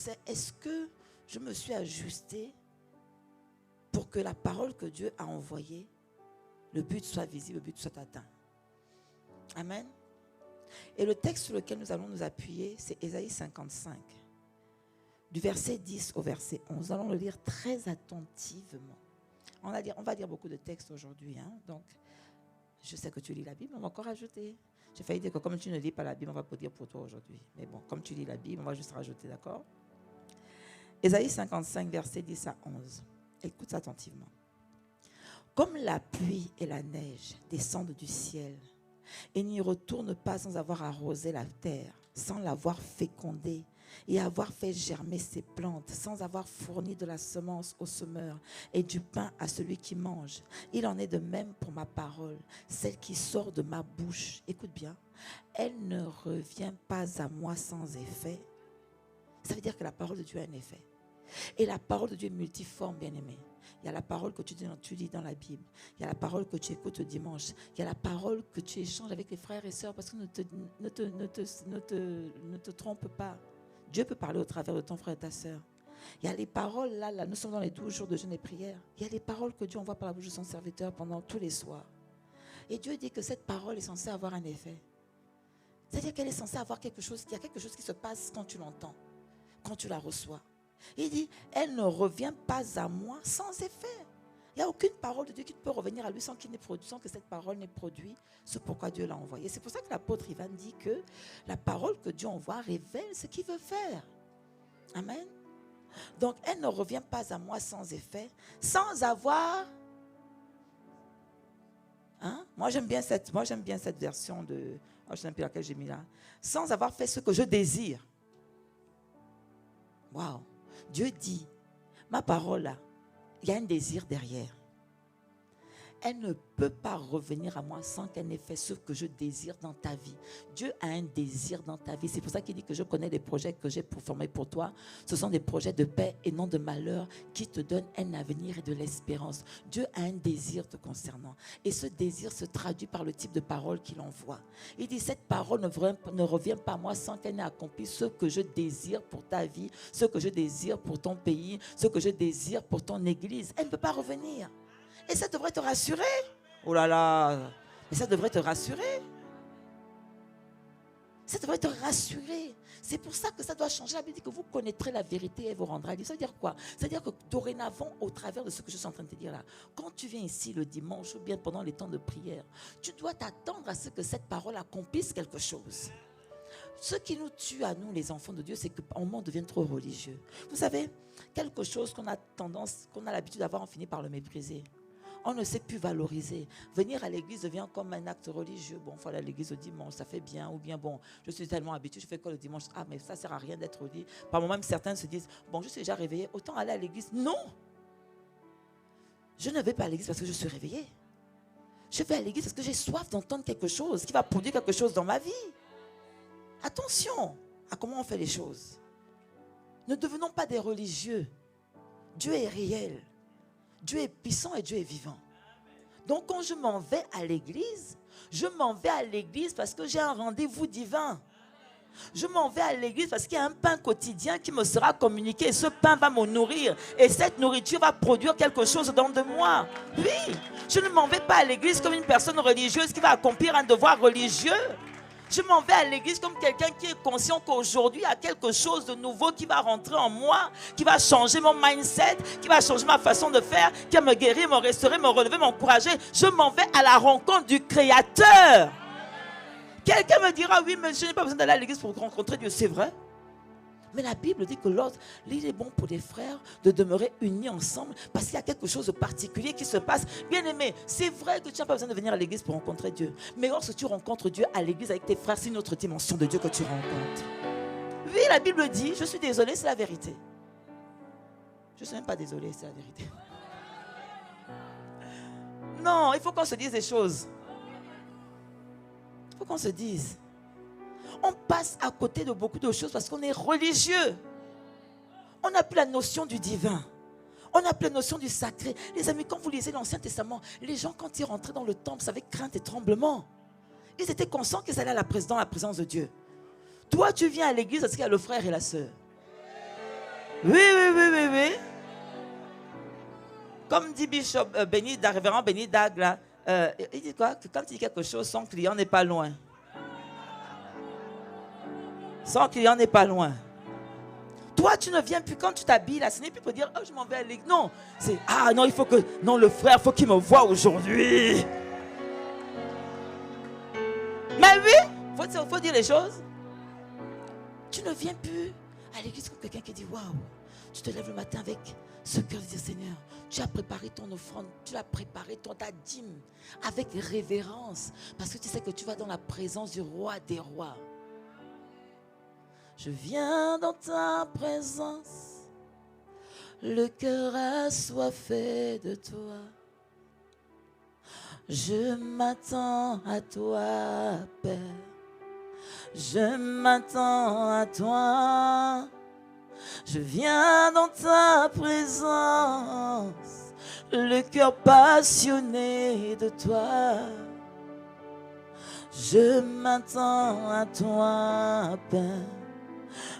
c'est est-ce que je me suis ajustée pour que la parole que Dieu a envoyée, le but soit visible, le but soit atteint. Amen. Et le texte sur lequel nous allons nous appuyer, c'est Ésaïe 55. Du verset 10 au verset 11. Nous allons le lire très attentivement. On va lire beaucoup de textes aujourd'hui. Donc, je sais que tu lis la Bible, on va encore ajouter. J'ai failli dire que comme tu ne lis pas la Bible, on va pas dire pour toi aujourd'hui. Mais bon, comme tu lis la Bible, on va juste rajouter, d'accord? Ésaïe 55, verset 10 à 11. Écoute attentivement. Comme la pluie et la neige descendent du ciel et n'y retournent pas sans avoir arrosé la terre, sans l'avoir fécondée et avoir fait germer ses plantes, sans avoir fourni de la semence au semeur et du pain à celui qui mange. Il en est de même pour ma parole, celle qui sort de ma bouche. Écoute bien, elle ne revient pas à moi sans effet. Ça veut dire que la parole de Dieu a un effet. Et la parole de Dieu est multiforme, bien-aimé. Il y a la parole que tu lis dans la Bible. Il y a la parole que tu écoutes le dimanche. Il y a la parole que tu échanges avec les frères et sœurs, parce que ne te trompe pas. Dieu peut parler au travers de ton frère et ta sœur. Il y a les paroles, là, nous sommes dans les 12 jours de jeûne et prière. Il y a les paroles que Dieu envoie par la bouche de son serviteur pendant tous les soirs. Et Dieu dit que cette parole est censée avoir un effet. C'est-à-dire qu'elle est censée avoir quelque chose. Il y a quelque chose qui se passe quand tu l'entends, quand tu la reçois. Il dit, elle ne revient pas à moi sans effet. Il n'y a aucune parole de Dieu qui peut revenir à lui sans que cette parole n'ait produit ce pourquoi Dieu l'a envoyé. C'est pour ça que l'apôtre Ivan dit que la parole que Dieu envoie révèle ce qu'il veut faire. Amen. Donc, elle ne revient pas à moi sans effet, sans avoir... Moi, j'aime bien cette version de... je ne sais plus laquelle j'ai mis là. Sans avoir fait ce que je désire. Waouh. Dieu dit, ma parole là, il y a un désir derrière. Elle ne peut pas revenir à moi sans qu'elle n'ait fait ce que je désire dans ta vie. Dieu a un désir dans ta vie. C'est pour ça qu'il dit que je connais les projets que j'ai pour former pour toi. Ce sont des projets de paix et non de malheur qui te donnent un avenir et de l'espérance. Dieu a un désir te concernant. Et ce désir se traduit par le type de parole qu'il envoie. Il dit, cette parole ne revient pas à moi sans qu'elle n'ait accompli ce que je désire pour ta vie, ce que je désire pour ton pays, ce que je désire pour ton église. Elle ne peut pas revenir. Et ça devrait te rassurer. Oh là là. Mais ça devrait te rassurer. Ça devrait te rassurer. C'est pour ça que ça doit changer. La Bible dit que vous connaîtrez la vérité et elle vous rendra libre. Ça veut dire quoi? Ça veut dire que dorénavant, au travers de ce que je suis en train de te dire là, quand tu viens ici le dimanche ou bien pendant les temps de prière, tu dois t'attendre à ce que cette parole accomplisse quelque chose. Ce qui nous tue à nous, les enfants de Dieu, c'est qu'en moment on devient trop religieux. Vous savez, quelque chose qu'on a l'habitude d'avoir, on finit par le mépriser. On ne sait plus valoriser. Venir à l'église devient comme un acte religieux. Bon, il faut aller à l'église le dimanche, ça fait bien. Ou bien, bon, je suis tellement habitué, je fais quoi le dimanche? Ah, mais ça ne sert à rien d'être dit. Par moment, même certains se disent, bon, je suis déjà réveillé, autant aller à l'église. Non! Je ne vais pas à l'église parce que je suis réveillé. Je vais à l'église parce que j'ai soif d'entendre quelque chose qui va produire quelque chose dans ma vie. Attention à comment on fait les choses. Ne devenons pas des religieux. Dieu est réel. Dieu est puissant et Dieu est vivant. Donc quand je m'en vais à l'église, je m'en vais à l'église parce que j'ai un rendez-vous divin. Je m'en vais à l'église parce qu'il y a un pain quotidien qui me sera communiqué. Et ce pain va me nourrir. Et cette nourriture va produire quelque chose dans de moi. Oui, je ne m'en vais pas à l'église comme une personne religieuse qui va accomplir un devoir religieux. Je m'en vais à l'église comme quelqu'un qui est conscient qu'aujourd'hui, il y a quelque chose de nouveau qui va rentrer en moi, qui va changer mon mindset, qui va changer ma façon de faire, qui va me guérir, me restaurer, me relever, m'encourager. Je m'en vais à la rencontre du Créateur. Quelqu'un me dira, oui, mais je n'ai pas besoin d'aller à l'église pour rencontrer Dieu. C'est vrai. Mais la Bible dit que il est bon pour les frères de demeurer unis ensemble parce qu'il y a quelque chose de particulier qui se passe. Bien aimé, c'est vrai que tu n'as pas besoin de venir à l'église pour rencontrer Dieu. Mais lorsque tu rencontres Dieu à l'église avec tes frères, c'est une autre dimension de Dieu que tu rencontres. Oui, la Bible dit, je suis désolé, c'est la vérité. Je ne suis même pas désolé, c'est la vérité. Non, il faut qu'on se dise des choses. Il faut qu'on se dise. On passe à côté de beaucoup de choses parce qu'on est religieux. On n'a plus la notion du divin. On n'a plus la notion du sacré. Les amis, quand vous lisez l'Ancien Testament, les gens, quand ils rentraient dans le temple, c'est avec crainte et tremblement. Ils étaient conscients qu'ils allaient dans la présence de Dieu. Toi, tu viens à l'église parce qu'il y a le frère et la sœur. Oui, oui, oui, oui, oui. Comme dit Bishop révérend Benny Dag, là, il dit quoi? Que quand il dit quelque chose, son client n'est pas loin. Son client n'est pas loin. Toi, tu ne viens plus quand tu t'habilles là. Ce n'est plus pour dire, oh, je m'en vais à l'église. Non, c'est, ah non, il faut que, non, le frère, il faut qu'il me voie aujourd'hui. Mais oui, il faut dire les choses. Tu ne viens plus à l'église comme quelqu'un qui dit, waouh, tu te lèves le matin avec ce cœur de dire, Seigneur, tu as préparé ton offrande, tu as préparé ta dîme avec révérence. Parce que tu sais que tu vas dans la présence du roi des rois. Je viens dans ta présence, le cœur assoiffé de toi. Je m'attends à toi, Père. Je m'attends à toi. Je viens dans ta présence, le cœur passionné de toi. Je m'attends à toi, Père.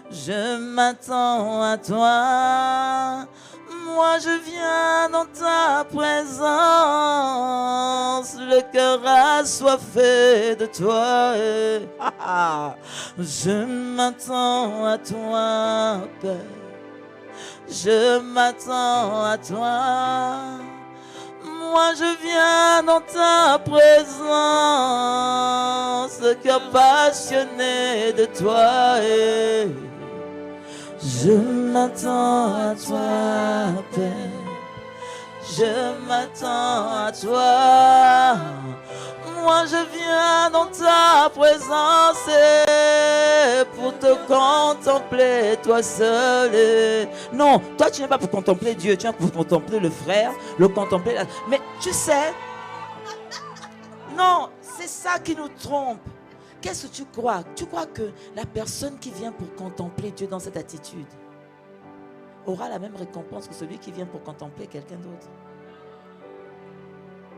Je m'attends à toi. Moi je viens dans ta présence, le cœur assoiffé de toi. Je m'attends à toi, Père. Je m'attends à toi. Moi je viens dans ta présence, le cœur passionné de toi. Je m'attends à toi, Père. Je m'attends à toi. Moi je viens dans ta présence pour te contempler, toi seul. Non, toi tu n'es pas pour contempler Dieu, tu viens pour contempler le frère, le contempler. Mais tu sais, non, c'est ça qui nous trompe. Qu'est-ce que tu crois? Tu crois que la personne qui vient pour contempler Dieu dans cette attitude aura la même récompense que celui qui vient pour contempler quelqu'un d'autre?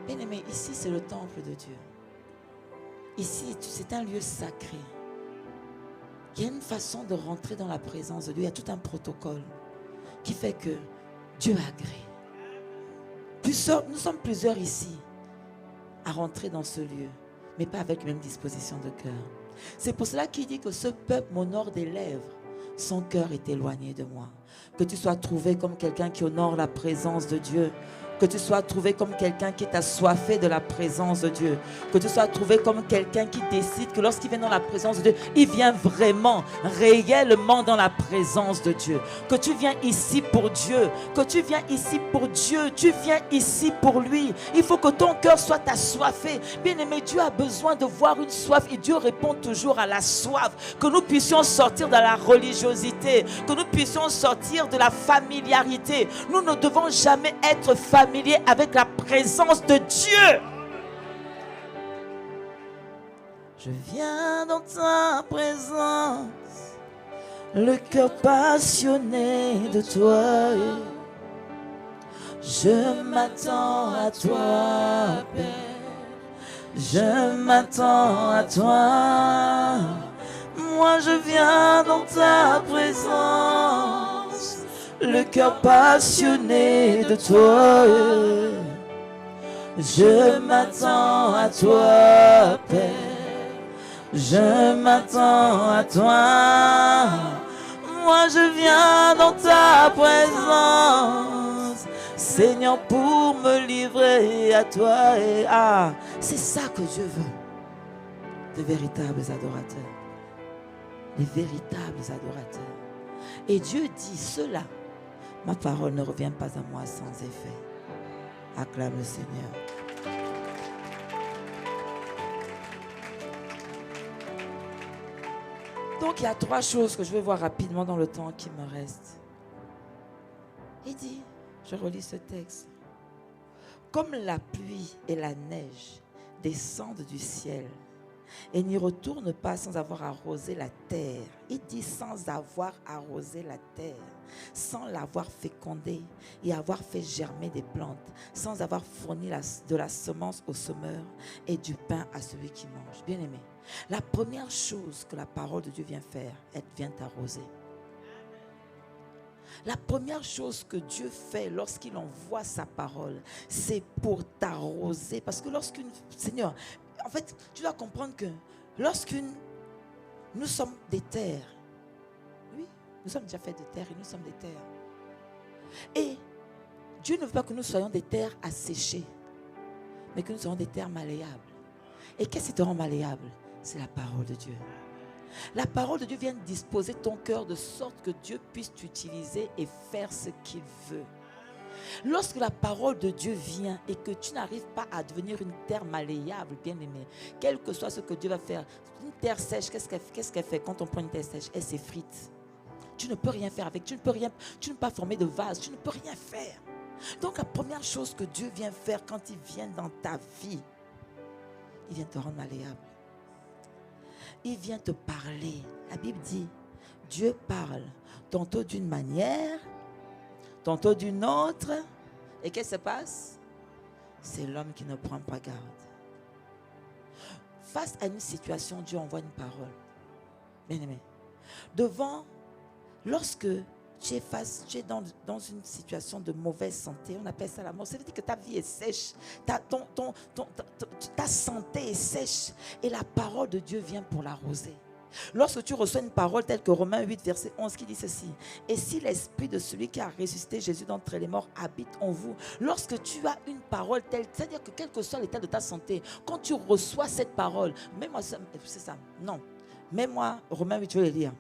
Bien aimé, ici c'est le temple de Dieu. Ici c'est un lieu sacré. Il y a une façon de rentrer dans la présence de Dieu. Il y a tout un protocole qui fait que Dieu agrée. Nous sommes plusieurs ici à rentrer dans ce lieu, mais pas avec la même disposition de cœur. C'est pour cela qu'il dit que ce peuple m'honore des lèvres, son cœur est éloigné de moi. Que tu sois trouvé comme quelqu'un qui honore la présence de Dieu, que tu sois trouvé comme quelqu'un qui est assoiffé de la présence de Dieu, que tu sois trouvé comme quelqu'un qui décide que lorsqu'il vient dans la présence de Dieu, il vient vraiment, réellement dans la présence de Dieu, que tu viens ici pour Dieu, que tu viens ici pour Dieu, tu viens ici pour lui. Il faut que ton cœur soit assoiffé. Bien aimé, Dieu a besoin de voir une soif et Dieu répond toujours à la soif. Que nous puissions sortir de la religiosité, que nous puissions sortir de la familiarité. Nous ne devons jamais être familiers avec la présence de Dieu. Je viens dans ta présence, le cœur passionné de toi. Je m'attends à toi, Père. Je m'attends à toi. Moi je viens dans ta présence, le cœur passionné de toi. Je m'attends à toi, Père. Je m'attends à toi. Moi je viens dans ta présence, Seigneur, pour me livrer à toi. C'est ça que Dieu veut. De véritables adorateurs. Les véritables adorateurs. Et Dieu dit cela. Ma parole ne revient pas à moi sans effet. Acclame le Seigneur. Donc il y a 3 choses que je vais voir rapidement dans le temps qui me reste. Il dit, je relis ce texte. Comme la pluie et la neige descendent du ciel et n'y retournent pas sans avoir arrosé la terre. Il dit sans avoir arrosé la terre, sans l'avoir fécondée et avoir fait germer des plantes, sans avoir fourni de la semence au semeur et du pain à celui qui mange. Bien aimé, la première chose que la parole de Dieu vient faire, elle vient t'arroser. La première chose que Dieu fait lorsqu'il envoie sa parole, c'est pour t'arroser. Parce que Seigneur, en fait, tu dois comprendre que nous sommes des terres. Oui, nous sommes déjà faits de terre et nous sommes des terres. Et Dieu ne veut pas que nous soyons des terres asséchées, mais que nous soyons des terres malléables. Et qu'est-ce qui te rend malléable? C'est la parole de Dieu. La parole de Dieu vient disposer ton cœur de sorte que Dieu puisse t'utiliser et faire ce qu'il veut. Lorsque la parole de Dieu vient et que tu n'arrives pas à devenir une terre malléable, bien-aimé, quel que soit ce que Dieu va faire, une terre sèche, qu'est-ce qu'elle fait quand on prend une terre sèche? Elle s'effrite. Tu ne peux rien faire avec, tu ne peux pas former de vase, tu ne peux rien faire. Donc la première chose que Dieu vient faire quand il vient dans ta vie, il vient te rendre malléable. Il vient te parler. La Bible dit, Dieu parle tantôt d'une manière, tantôt d'une autre. Et qu'est-ce qui se passe? C'est l'homme qui ne prend pas garde. Face à une situation, Dieu envoie une parole. Bien-aimé, lorsque tu es dans une situation de mauvaise santé, on appelle ça la mort. Ça veut dire que ta vie est sèche, ta santé est sèche et la parole de Dieu vient pour l'arroser. Lorsque tu reçois une parole telle que Romains 8, verset 11 qui dit ceci: et si l'esprit de celui qui a ressuscité Jésus d'entre les morts habite en vous, lorsque tu as une parole telle, c'est-à-dire que quel que soit l'état de ta santé, quand tu reçois cette parole, même moi, c'est ça, non. Mets-moi, Romains 8, je vais le lire.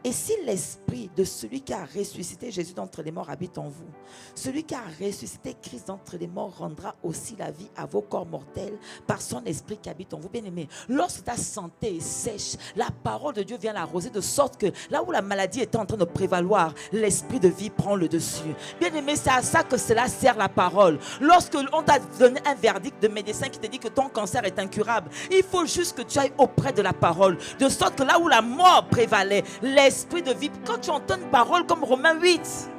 Et si l'esprit de celui qui a ressuscité Jésus d'entre les morts habite en vous, celui qui a ressuscité Christ d'entre les morts rendra aussi la vie à vos corps mortels par son esprit qui habite en vous. Bien-aimé, lorsque ta santé est sèche, la parole de Dieu vient l'arroser de sorte que là où la maladie était en train de prévaloir, l'esprit de vie prend le dessus. Bien-aimé, c'est à ça que cela sert la parole. Lorsque on t'a donné un verdict de médecin qui te dit que ton cancer est incurable, il faut juste que tu ailles auprès de la parole, de sorte que là où la mort prévalait, l'esprit de vie, quand tu entends une parole comme Romains 8,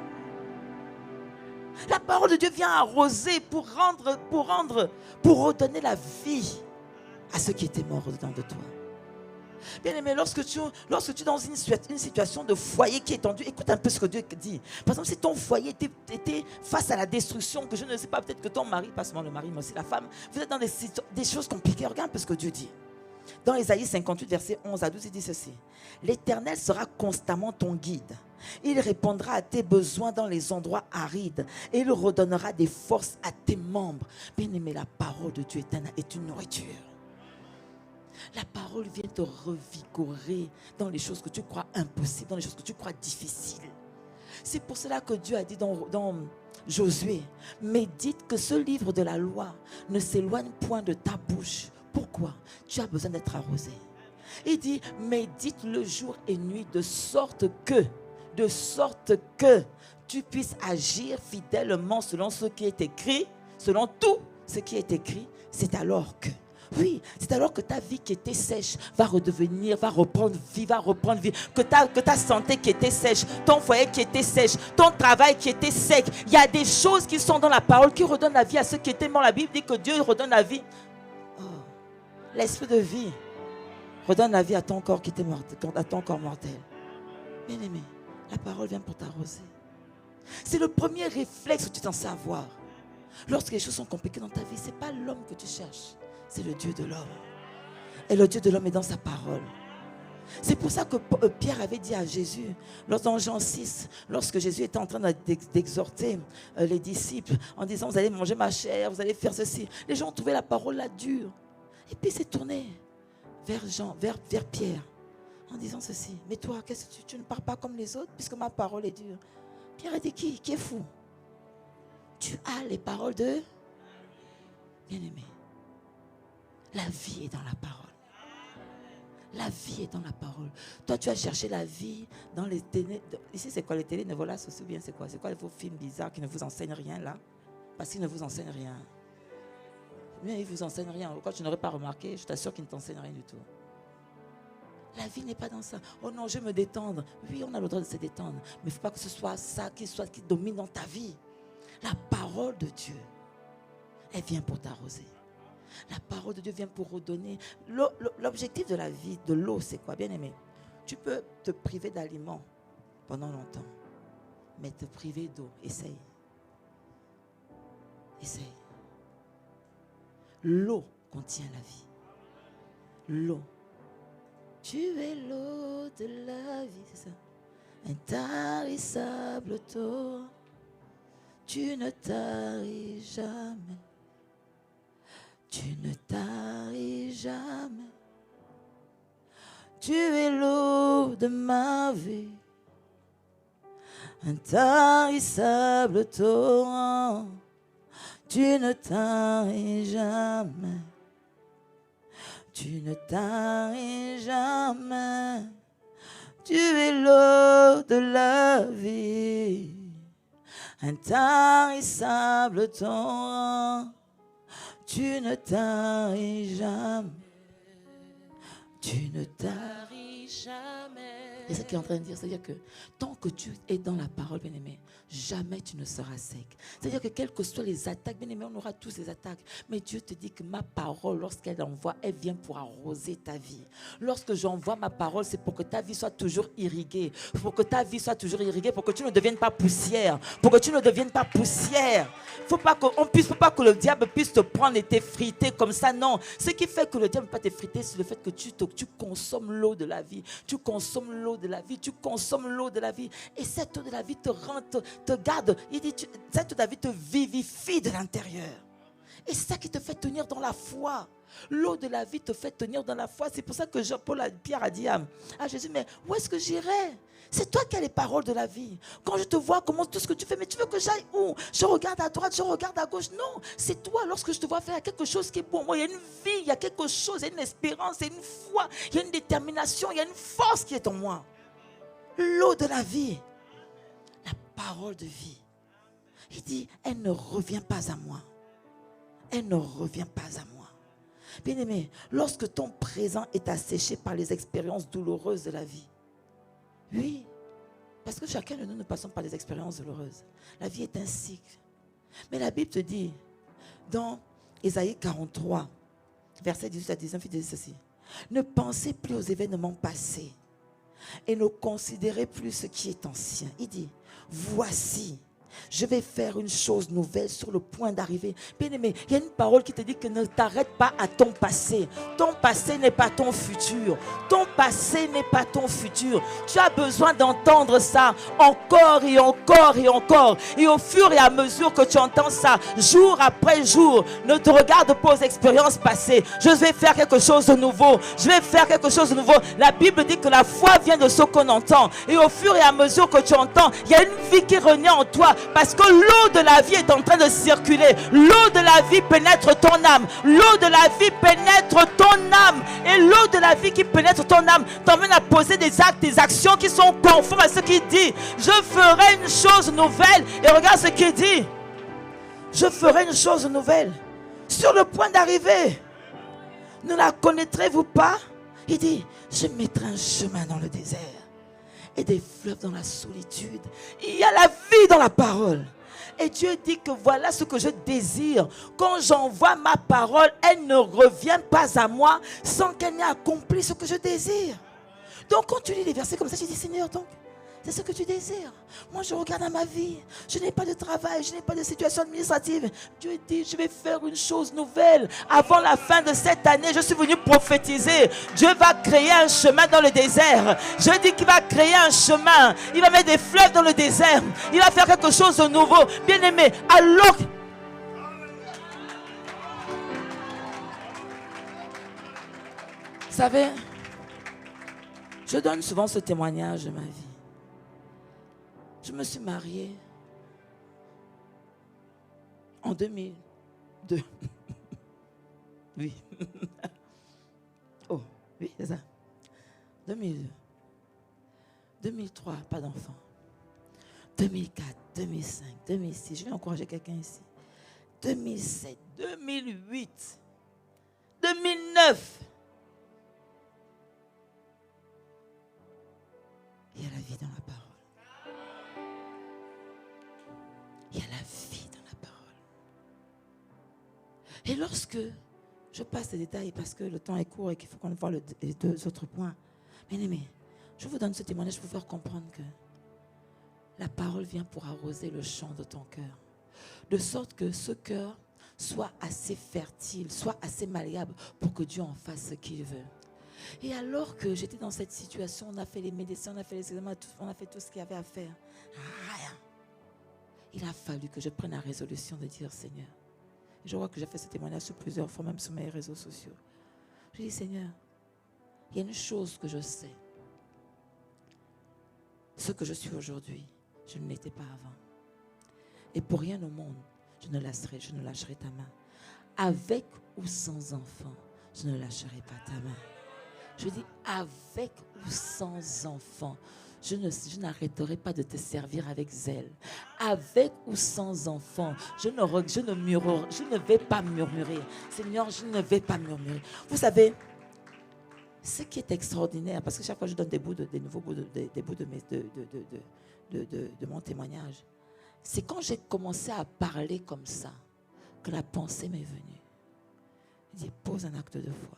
la parole de Dieu vient arroser pour redonner la vie à ceux qui étaient morts au-dedans de toi. Bien aimé, lorsque tu es dans une situation de foyer qui est tendu, écoute un peu ce que Dieu dit. Par exemple, si ton foyer était face à la destruction, que je ne sais pas, peut-être que ton mari, pas seulement le mari, mais aussi la femme, vous êtes dans des choses compliquées, regarde un peu ce que Dieu dit. Dans Ésaïe 58, verset 11 à 12, il dit ceci: l'Éternel sera constamment ton guide. Il répondra à tes besoins dans les endroits arides et il redonnera des forces à tes membres. Bien-aimé, la parole de Dieu est une nourriture. La parole vient te revigorer dans les choses que tu crois impossibles, dans les choses que tu crois difficiles. C'est pour cela que Dieu a dit dans Josué: médite que ce livre de la loi ne s'éloigne point de ta bouche. Pourquoi? Tu as besoin d'être arrosé. Il dit, médite le jour et nuit de sorte que tu puisses agir fidèlement selon ce qui est écrit, selon tout ce qui est écrit. C'est alors que ta vie qui était sèche va reprendre vie. Que ta santé qui était sèche, ton foyer qui était sèche, ton travail qui était sec. Il y a des choses qui sont dans la parole qui redonnent la vie à ceux qui étaient morts. La Bible dit que Dieu redonne la vie. L'esprit de vie redonne la vie à ton corps qui était mortel, à ton corps mortel. Bien aimé, la parole vient pour t'arroser. C'est le premier réflexe que tu t'en sais avoir. Lorsque les choses sont compliquées dans ta vie, ce n'est pas l'homme que tu cherches, c'est le Dieu de l'homme. Et le Dieu de l'homme est dans sa parole. C'est pour ça que Pierre avait dit à Jésus, dans Jean 6, lorsque Jésus était en train d'exhorter les disciples, en disant, vous allez manger ma chair, vous allez faire ceci. Les gens ont trouvé la parole là dure. Et puis il s'est tourné vers Pierre en disant ceci: mais toi, qu'est-ce que tu ne parles pas comme les autres puisque ma parole est dure? Pierre a dit: qui est fou? Tu as les paroles de bien-aimé. La vie est dans la parole. La vie est dans la parole. Toi, tu as cherché la vie dans les télé. Ici, c'est quoi les télénovelas aussi, ou bien c'est quoi? C'est quoi vos films bizarres qui ne vous enseignent rien là? Parce qu'ils ne vous enseignent rien. Mais ils ne vous enseignent rien. Quand tu n'aurais pas remarqué, je t'assure qu'ils ne t'enseignent rien du tout. La vie n'est pas dans ça. Oh non, je vais me détendre. Oui, on a le droit de se détendre. Mais il ne faut pas que ce soit ça qui domine dans ta vie. La parole de Dieu, elle vient pour t'arroser. La parole de Dieu vient pour redonner. L'objectif de la vie, de l'eau, c'est quoi, bien aimé? Tu peux te priver d'aliments pendant longtemps. mais te priver d'eau. Essaye. Essaye. L'eau contient la vie. L'eau. Tu es l'eau de la vie, c'est ça. Intarissable toi, tu ne taris jamais. Tu ne taris jamais. Tu es l'eau de ma vie. Intarissable torrent, tu ne taris jamais. Tu ne taris jamais. Tu es l'eau de la vie. Intarissable torrent, tu ne taris jamais. Tu ne taris jamais. C'est ce qu'il est en train de dire, c'est-à-dire que tant que tu es dans la parole, bien-aimé, jamais tu ne seras sec. C'est-à-dire que quelles que soient les attaques, bien-aimé, on aura tous les attaques. Mais Dieu te dit que ma parole, lorsqu'elle envoie, elle vient pour arroser ta vie. Lorsque j'envoie ma parole, c'est pour que ta vie soit toujours irriguée. Pour que ta vie soit toujours irriguée, pour que tu ne deviennes pas poussière. Pour que tu ne deviennes pas poussière. Faut pas que le diable puisse te prendre et t'effriter comme ça, non. Ce qui fait que le diable ne peut pas t'effriter, c'est le fait que tu consommes l'eau de la vie. Tu consommes l'eau de la vie. Tu consommes l'eau de la vie. Et cette eau de la vie te rend, te garde. Il dit, cette eau de la vie te vivifie de l'intérieur. Et c'est ça qui te fait tenir dans la foi. L'eau de la vie te fait tenir dans la foi. C'est pour ça que Pierre a dit à Jésus, mais où est-ce que j'irai? C'est toi qui as les paroles de la vie. Quand je te vois, comment tout ce que tu fais, mais tu veux que j'aille où? Je regarde à droite, je regarde à gauche. Non, c'est toi. Lorsque je te vois faire quelque chose qui est pour moi, il y a une vie, il y a quelque chose, il y a une espérance, il y a une foi, il y a une détermination, il y a une force qui est en moi. L'eau de la vie, la parole de vie. Il dit, elle ne revient pas à moi. Elle ne revient pas à moi. Bien-aimé, lorsque ton présent est asséché par les expériences douloureuses de la vie, oui, parce que chacun de nous ne passons par des expériences douloureuses. La vie est un cycle. Mais la Bible te dit, dans Ésaïe 43, verset 18 à 19, il dit ceci. Ne pensez plus aux événements passés et ne considérez plus ce qui est ancien. Il dit, voici, je vais faire une chose nouvelle sur le point d'arriver. Bien-aimé, il y a une parole qui te dit que ne t'arrête pas à ton passé. Ton passé n'est pas ton futur. Ton passé n'est pas ton futur. Tu as besoin d'entendre ça encore et encore et encore. Et au fur et à mesure que tu entends ça, jour après jour, ne te regarde pas aux expériences passées. Je vais faire quelque chose de nouveau. Je vais faire quelque chose de nouveau. La Bible dit que la foi vient de ce qu'on entend. Et au fur et à mesure que tu entends, il y a une vie qui renaît en toi. Parce que l'eau de la vie est en train de circuler. L'eau de la vie pénètre ton âme. L'eau de la vie pénètre ton âme. Et l'eau de la vie qui pénètre ton âme t'emmène à poser des actes, des actions qui sont conformes à ce qu'il dit. Je ferai une chose nouvelle. Et regarde ce qu'il dit. Je ferai une chose nouvelle. Sur le point d'arriver. Ne la connaîtrez-vous pas? Il dit, je mettrai un chemin dans le désert et des fleuves dans la solitude. Il y a la vie dans la parole. Et Dieu dit que voilà ce que je désire. Quand j'envoie ma parole, elle ne revient pas à moi sans qu'elle n'ait accompli ce que je désire. Donc quand tu lis les versets comme ça, tu dis, Seigneur, donc, c'est ce que tu désires. Moi, je regarde à ma vie. Je n'ai pas de travail, je n'ai pas de situation administrative. Dieu dit, je vais faire une chose nouvelle. Avant la fin de cette année, je suis venu prophétiser. Dieu va créer un chemin dans le désert. Je dis qu'il va créer un chemin. Il va mettre des fleuves dans le désert. Il va faire quelque chose de nouveau. Bien aimé, alors... Vous savez, je donne souvent ce témoignage de ma vie. Je me suis mariée en 2002. Oui. Oh, oui, c'est ça. 2002. 2003, pas d'enfant. 2004, 2005, 2006. Je vais encourager quelqu'un ici. 2007, 2008, 2009. Il y a la vie dans la parole. Il y a la vie dans la parole. Et lorsque je passe les détails, parce que le temps est court et qu'il faut qu'on voit les deux autres points. Bien aimé, je vous donne ce témoignage pour vous faire comprendre que La parole vient pour arroser le champ de ton cœur. De sorte que ce cœur soit assez fertile, soit assez malléable pour que Dieu en fasse ce qu'il veut. Et alors que j'étais dans cette situation, on a fait les médecins, on a fait les examens, on a fait tout ce qu'il y avait à faire. Rien. Il a fallu que je prenne la résolution de dire Seigneur. Je vois que j'ai fait ce témoignage sur plusieurs fois, même sur mes réseaux sociaux. Je dis Seigneur, il y a une chose que je sais. Ce que je suis aujourd'hui, je ne l'étais pas avant. Et pour rien au monde, je ne lâcherai ta main. Avec ou sans enfant, je ne lâcherai pas ta main. Je dis avec ou sans enfant, je n'arrêterai pas de te servir avec zèle. Avec ou sans enfant, je ne vais pas murmurer. Seigneur, je ne vais pas murmurer. Vous savez, ce qui est extraordinaire, parce que chaque fois je donne des nouveaux bouts de mon témoignage, c'est quand j'ai commencé à parler comme ça, que la pensée m'est venue. Je dis, pose un acte de foi.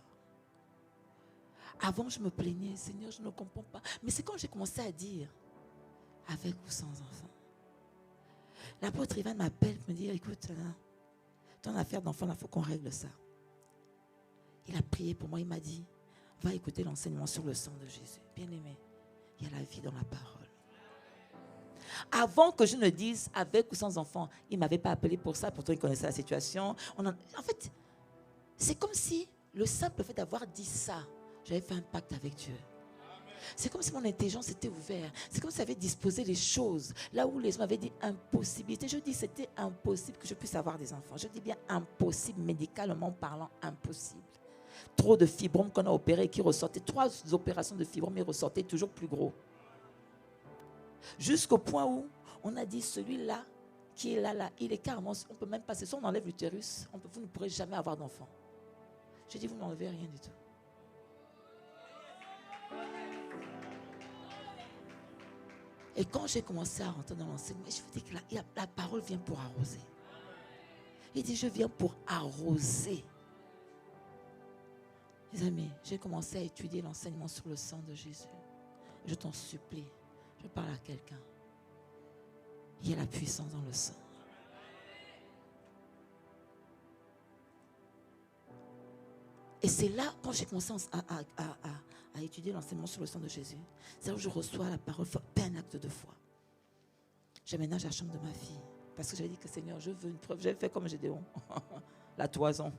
Avant, je me plaignais, Seigneur, je ne comprends pas. Mais c'est quand j'ai commencé à dire, avec ou sans enfant. L'apôtre Ivan m'appelle, me dit, écoute, ton affaire d'enfant, il faut qu'on règle ça. Il a prié pour moi, il m'a dit, va écouter l'enseignement sur le sang de Jésus. Bien-aimé, il y a la vie dans la parole. Avant que je ne dise avec ou sans enfant, il ne m'avait pas appelé pour ça, pourtant il connaissait la situation. En fait, c'est comme si le simple fait d'avoir dit ça, j'avais fait un pacte avec Dieu. C'est comme si mon intelligence était ouverte. C'est comme si j'avais disposé les choses. Là où les gens m'avaient dit impossibilité. Je dis c'était impossible que je puisse avoir des enfants. Je dis bien impossible, médicalement parlant, impossible. Trop de fibromes qu'on a opérés et qui ressortaient. 3 opérations de fibromes et ressortaient toujours plus gros. Jusqu'au point où on a dit celui-là qui est là, il est carrément, on ne peut même pas, si on enlève l'utérus, vous ne pourrez jamais avoir d'enfant. Je dis vous n'enlevez rien du tout. Et quand j'ai commencé à rentrer dans l'enseignement, je me dis que la parole vient pour arroser. Il dit, je viens pour arroser. Mes amis, j'ai commencé à étudier l'enseignement sur le sang de Jésus. Je t'en supplie, je parle à quelqu'un. Il y a la puissance dans le sang. Et c'est là, quand j'ai commencé à étudier l'enseignement sur le sang de Jésus, c'est là où je reçois la parole, fais un acte de foi. J'aménage la chambre de ma fille. Parce que j'avais dit que Seigneur, je veux une preuve. J'avais fait comme Gédéon, la toison.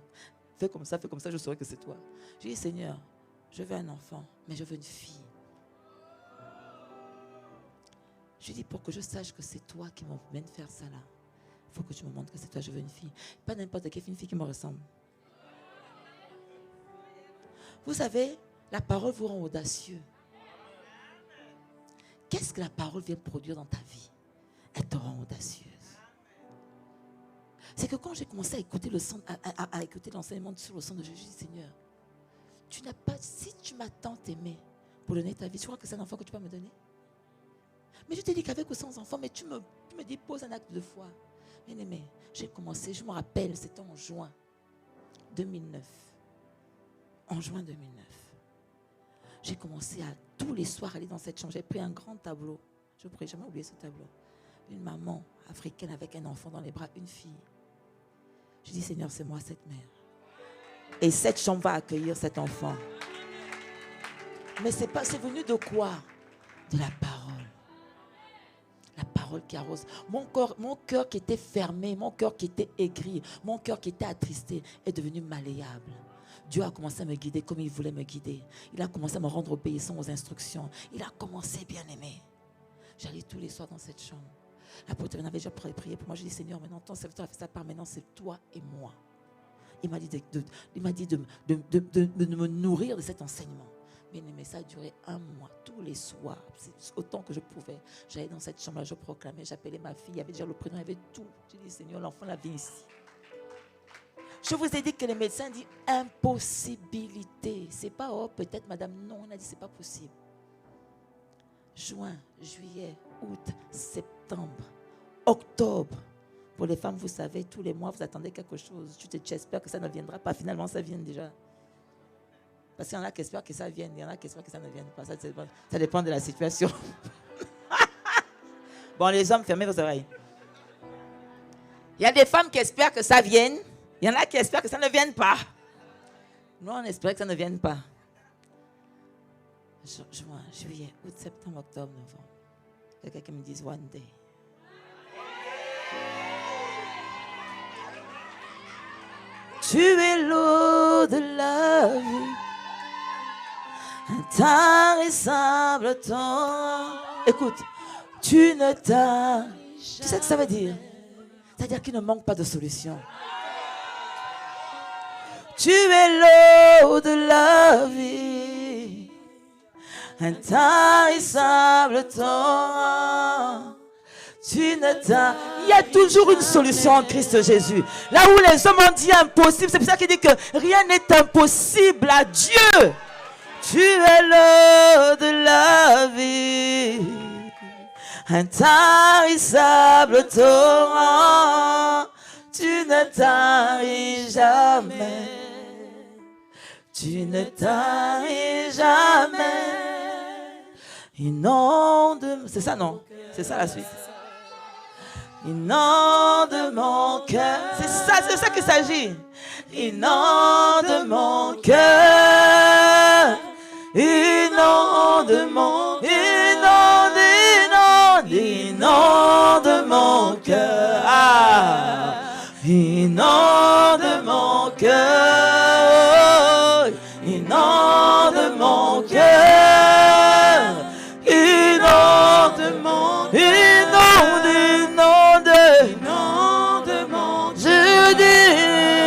Fais comme ça, je saurai que c'est toi. J'ai dit Seigneur, je veux un enfant, mais je veux une fille. Je dis pour que je sache que c'est toi qui m'emmène faire ça là. Il faut que tu me montres que c'est toi, je veux une fille. Pas n'importe quelle fille qui me ressemble. Vous savez, la parole vous rend audacieux. Qu'est-ce que la parole vient produire dans ta vie? Elle te rend audacieuse. C'est que quand j'ai commencé à écouter écouter l'enseignement sur le sang de Jésus, je dis Seigneur, tu n'as pas, si tu m'as tant aimé pour donner ta vie, tu crois que c'est un enfant que tu peux me donner? Mais je te dis qu'avec ou sans enfant, mais tu me dis pose un acte de foi. Bien aimé, j'ai commencé, je me rappelle, c'était en juin 2009. En juin 2009. J'ai commencé à tous les soirs aller dans cette chambre. J'ai pris un grand tableau. Je ne pourrai jamais oublier ce tableau. Une maman africaine avec un enfant dans les bras, une fille. Je dis Seigneur, c'est moi cette mère. Et cette chambre va accueillir cet enfant. Mais c'est venu de quoi? De la parole. La parole qui arrose. Mon cœur qui était fermé, mon cœur qui était aigri, mon cœur qui était attristé est devenu malléable. Dieu a commencé à me guider comme il voulait me guider. Il a commencé à me rendre obéissant aux instructions. Il a commencé bien aimé. J'allais tous les soirs dans cette chambre. L'apôtre avait déjà prié pour moi. Je dis Seigneur, maintenant ton serviteur a fait ça par maintenant, c'est toi et moi. Il m'a dit de me nourrir de cet enseignement. Bien aimé, ça a duré 1 mois, tous les soirs, c'est autant que je pouvais. J'allais dans cette chambre-là, je proclamais, j'appelais ma fille, il y avait déjà le prénom, il y avait tout. J'ai dit Seigneur, l'enfant la vient ici. Je vous ai dit que les médecins disent impossibilité. C'est pas oh peut-être madame, non, on a dit c'est pas possible. Juin, juillet, août, septembre, octobre. Pour les femmes, vous savez, tous les mois, vous attendez quelque chose. Tu espères que ça ne viendra pas. Finalement, ça vient déjà. Parce qu'il y en a qui espèrent que ça vienne, il y en a qui espèrent que ça ne vienne pas. Ça dépend de la situation. Bon, les hommes, fermez vos oreilles. Il y a des femmes qui espèrent que ça vienne. Il y en a qui espèrent que ça ne vienne pas. Nous, on espère que ça ne vienne pas. Juin, juillet, août, septembre, octobre, novembre. Quelqu'un qui me dise one day. Tu es l'eau de la vie, intarissable ton. Écoute, tu ne t'as. Tu sais ce que ça veut dire? C'est-à-dire qu'il ne manque pas de solution. Tu es l'eau de la vie, intarissable ton. Tu ne t'as. Il y a toujours une solution en Christ Jésus. Là où les hommes ont dit impossible, c'est pour ça qu'il dit que rien n'est impossible à Dieu. Tu es l'eau de la vie, intarissable torrent. Tu ne taris jamais. Tu ne taris jamais. Inonde. C'est ça, non? C'est ça la suite. Inonde mon cœur. C'est ça qu'il s'agit. Inonde mon cœur. Inonde mon inonde mon cœur. Ah. Inonde mon cœur. Inonde mon cœur. Inonde mon inonde mon je dis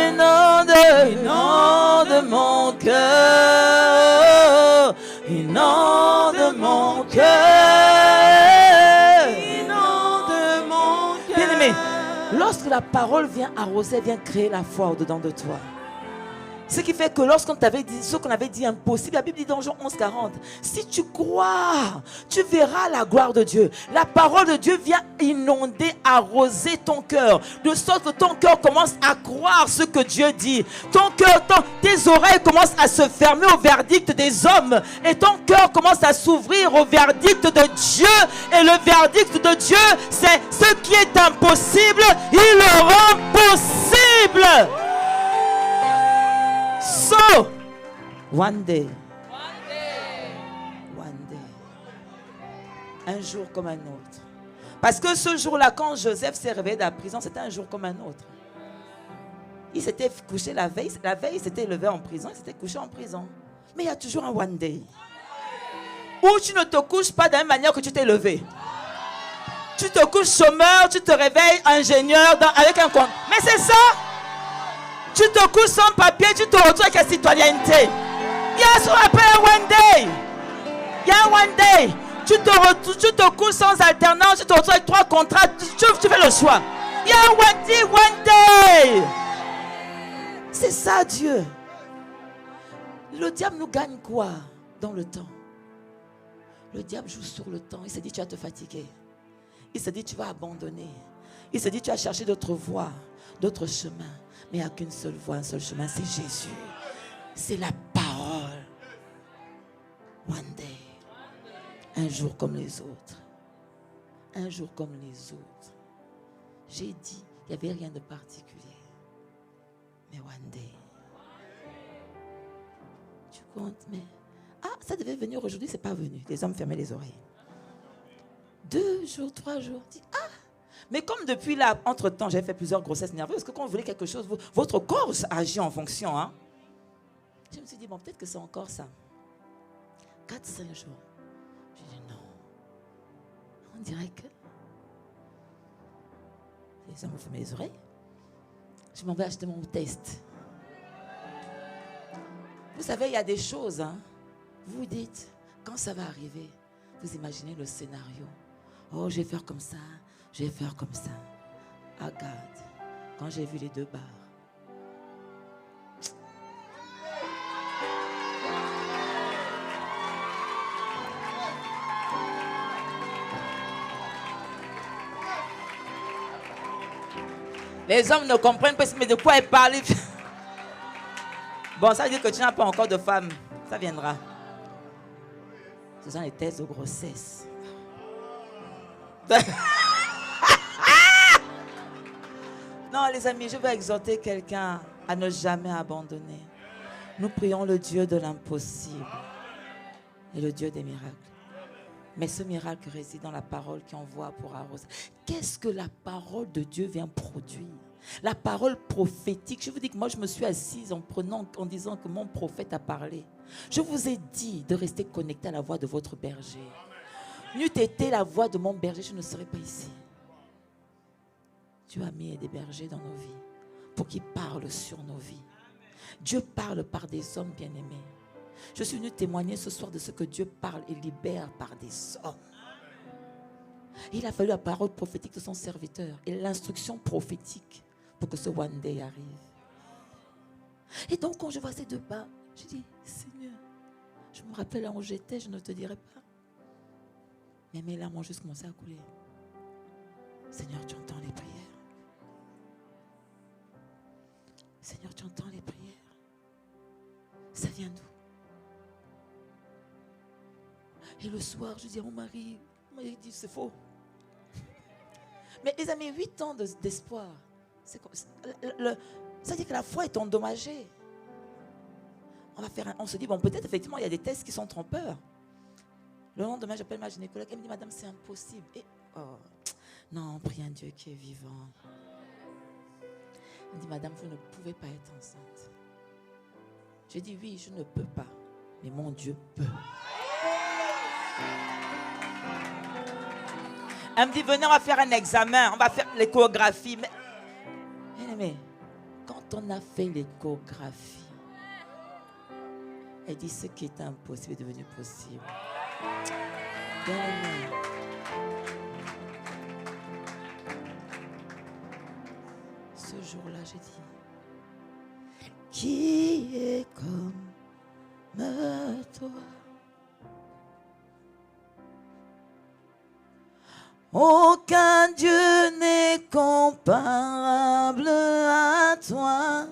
inonde mon cœur. Inonde mon cœur. Inonde mon cœur. Bien-aimé, lorsque la parole vient arroser, vient créer la foi au-dedans de toi. Ce qui fait que lorsqu'on t'avait dit, ce qu'on avait dit impossible, la Bible dit dans Jean 11:40, si tu crois, tu verras la gloire de Dieu. La parole de Dieu vient inonder, arroser ton cœur, de sorte que ton cœur commence à croire ce que Dieu dit. Ton cœur, tes oreilles commencent à se fermer au verdict des hommes, et ton cœur commence à s'ouvrir au verdict de Dieu. Et le verdict de Dieu, c'est ce qui est impossible, il le rend possible. So, one day. Un jour comme un autre. Parce que ce jour-là, quand Joseph s'est réveillé de la prison, c'était un jour comme un autre. Il s'était couché la veille, il s'était levé en prison, il s'était couché en prison. Mais il y a toujours un one day. Où tu ne te couches pas de la même manière que tu t'es levé. Tu te couches chômeur, tu te réveilles ingénieur avec un compte. Mais c'est ça. Tu te couches sans papier, tu te retrouves avec la citoyenneté. Il y a ce qu'on appelle un one day. Il y a un one day. Tu te couches sans alternance, tu te retrouves avec 3 contrats, tu fais le choix. Il y a un one day. C'est ça Dieu. Le diable nous gagne quoi dans le temps? Le diable joue sur le temps. Il se dit tu vas te fatiguer. Il se dit tu vas abandonner. Il se dit tu vas chercher d'autres voies, d'autres chemins. Mais il n'y a qu'une seule voie, un seul chemin, c'est Jésus. C'est la parole. One day. Un jour comme les autres. Un jour comme les autres. J'ai dit, il n'y avait rien de particulier. Mais one day. Tu comptes, mais... Ah, ça devait venir aujourd'hui, c'est pas venu. Les hommes fermaient les oreilles. 2 jours, 3 jours. Dis, ah! Mais comme depuis là, entre-temps, j'ai fait plusieurs grossesses nerveuses, parce que quand vous voulez quelque chose, votre corps agit en fonction. Hein? Je me suis dit, bon, peut-être que c'est encore ça. 4-5 jours. J'ai dit, non. On dirait que... Les hommes ont fermé les oreilles. Je m'en vais acheter mon test. Vous savez, il y a des choses, hein. Vous vous dites, quand ça va arriver, vous imaginez le scénario. Oh, je vais faire comme ça. Je vais faire comme ça. Ah, regarde, quand j'ai vu les 2 barres. Les hommes ne comprennent pas, mais de quoi ils parlent. Bon, ça veut dire que tu n'as pas encore de femme. Ça viendra. Ce sont les tests de grossesse. les amis, je vais exhorter quelqu'un à ne jamais abandonner. Nous prions le Dieu de l'impossible et le Dieu des miracles. Mais ce miracle réside dans la parole qui envoie pour arroser. Qu'est-ce que la parole de Dieu vient produire? La parole prophétique. Je vous dis que moi, je me suis assise en disant que mon prophète a parlé. Je vous ai dit de rester connecté à la voix de votre berger. N'eût été la voix de mon berger, je ne serais pas ici. Dieu a mis des bergers dans nos vies pour qu'ils parlent sur nos vies. Dieu parle par des hommes bien-aimés. Je suis venu témoigner ce soir de ce que Dieu parle et libère par des hommes. Il a fallu la parole prophétique de son serviteur et l'instruction prophétique pour que ce one day arrive. Et donc quand je vois ces deux pas, je dis, Seigneur, je me rappelle là où j'étais, je ne te dirai pas. Mais mes larmes ont juste commencé à couler. Seigneur, tu entends les prières. Seigneur, tu entends les prières. Ça vient d'où? Et le soir, je dis à mon mari dit c'est faux. Mais les amis, 8 ans d'espoir. Ça veut dire que la foi est endommagée. On se dit, bon, peut-être effectivement, il y a des tests qui sont trompeurs. Le lendemain, j'appelle ma gynécologue. Elle me dit, madame, c'est impossible. Et, oh, non, prie un Dieu qui est vivant. Elle me dit, madame, vous ne pouvez pas être enceinte. J'ai dit, oui, je ne peux pas. Mais mon Dieu peut. Elle me dit, venez, on va faire un examen. On va faire l'échographie. Mais quand on a fait l'échographie, elle dit, ce qui était impossible est devenu possible. Bien-aimé. Ce jour-là, j'ai dit, qui est comme toi? Aucun Dieu n'est comparable à toi.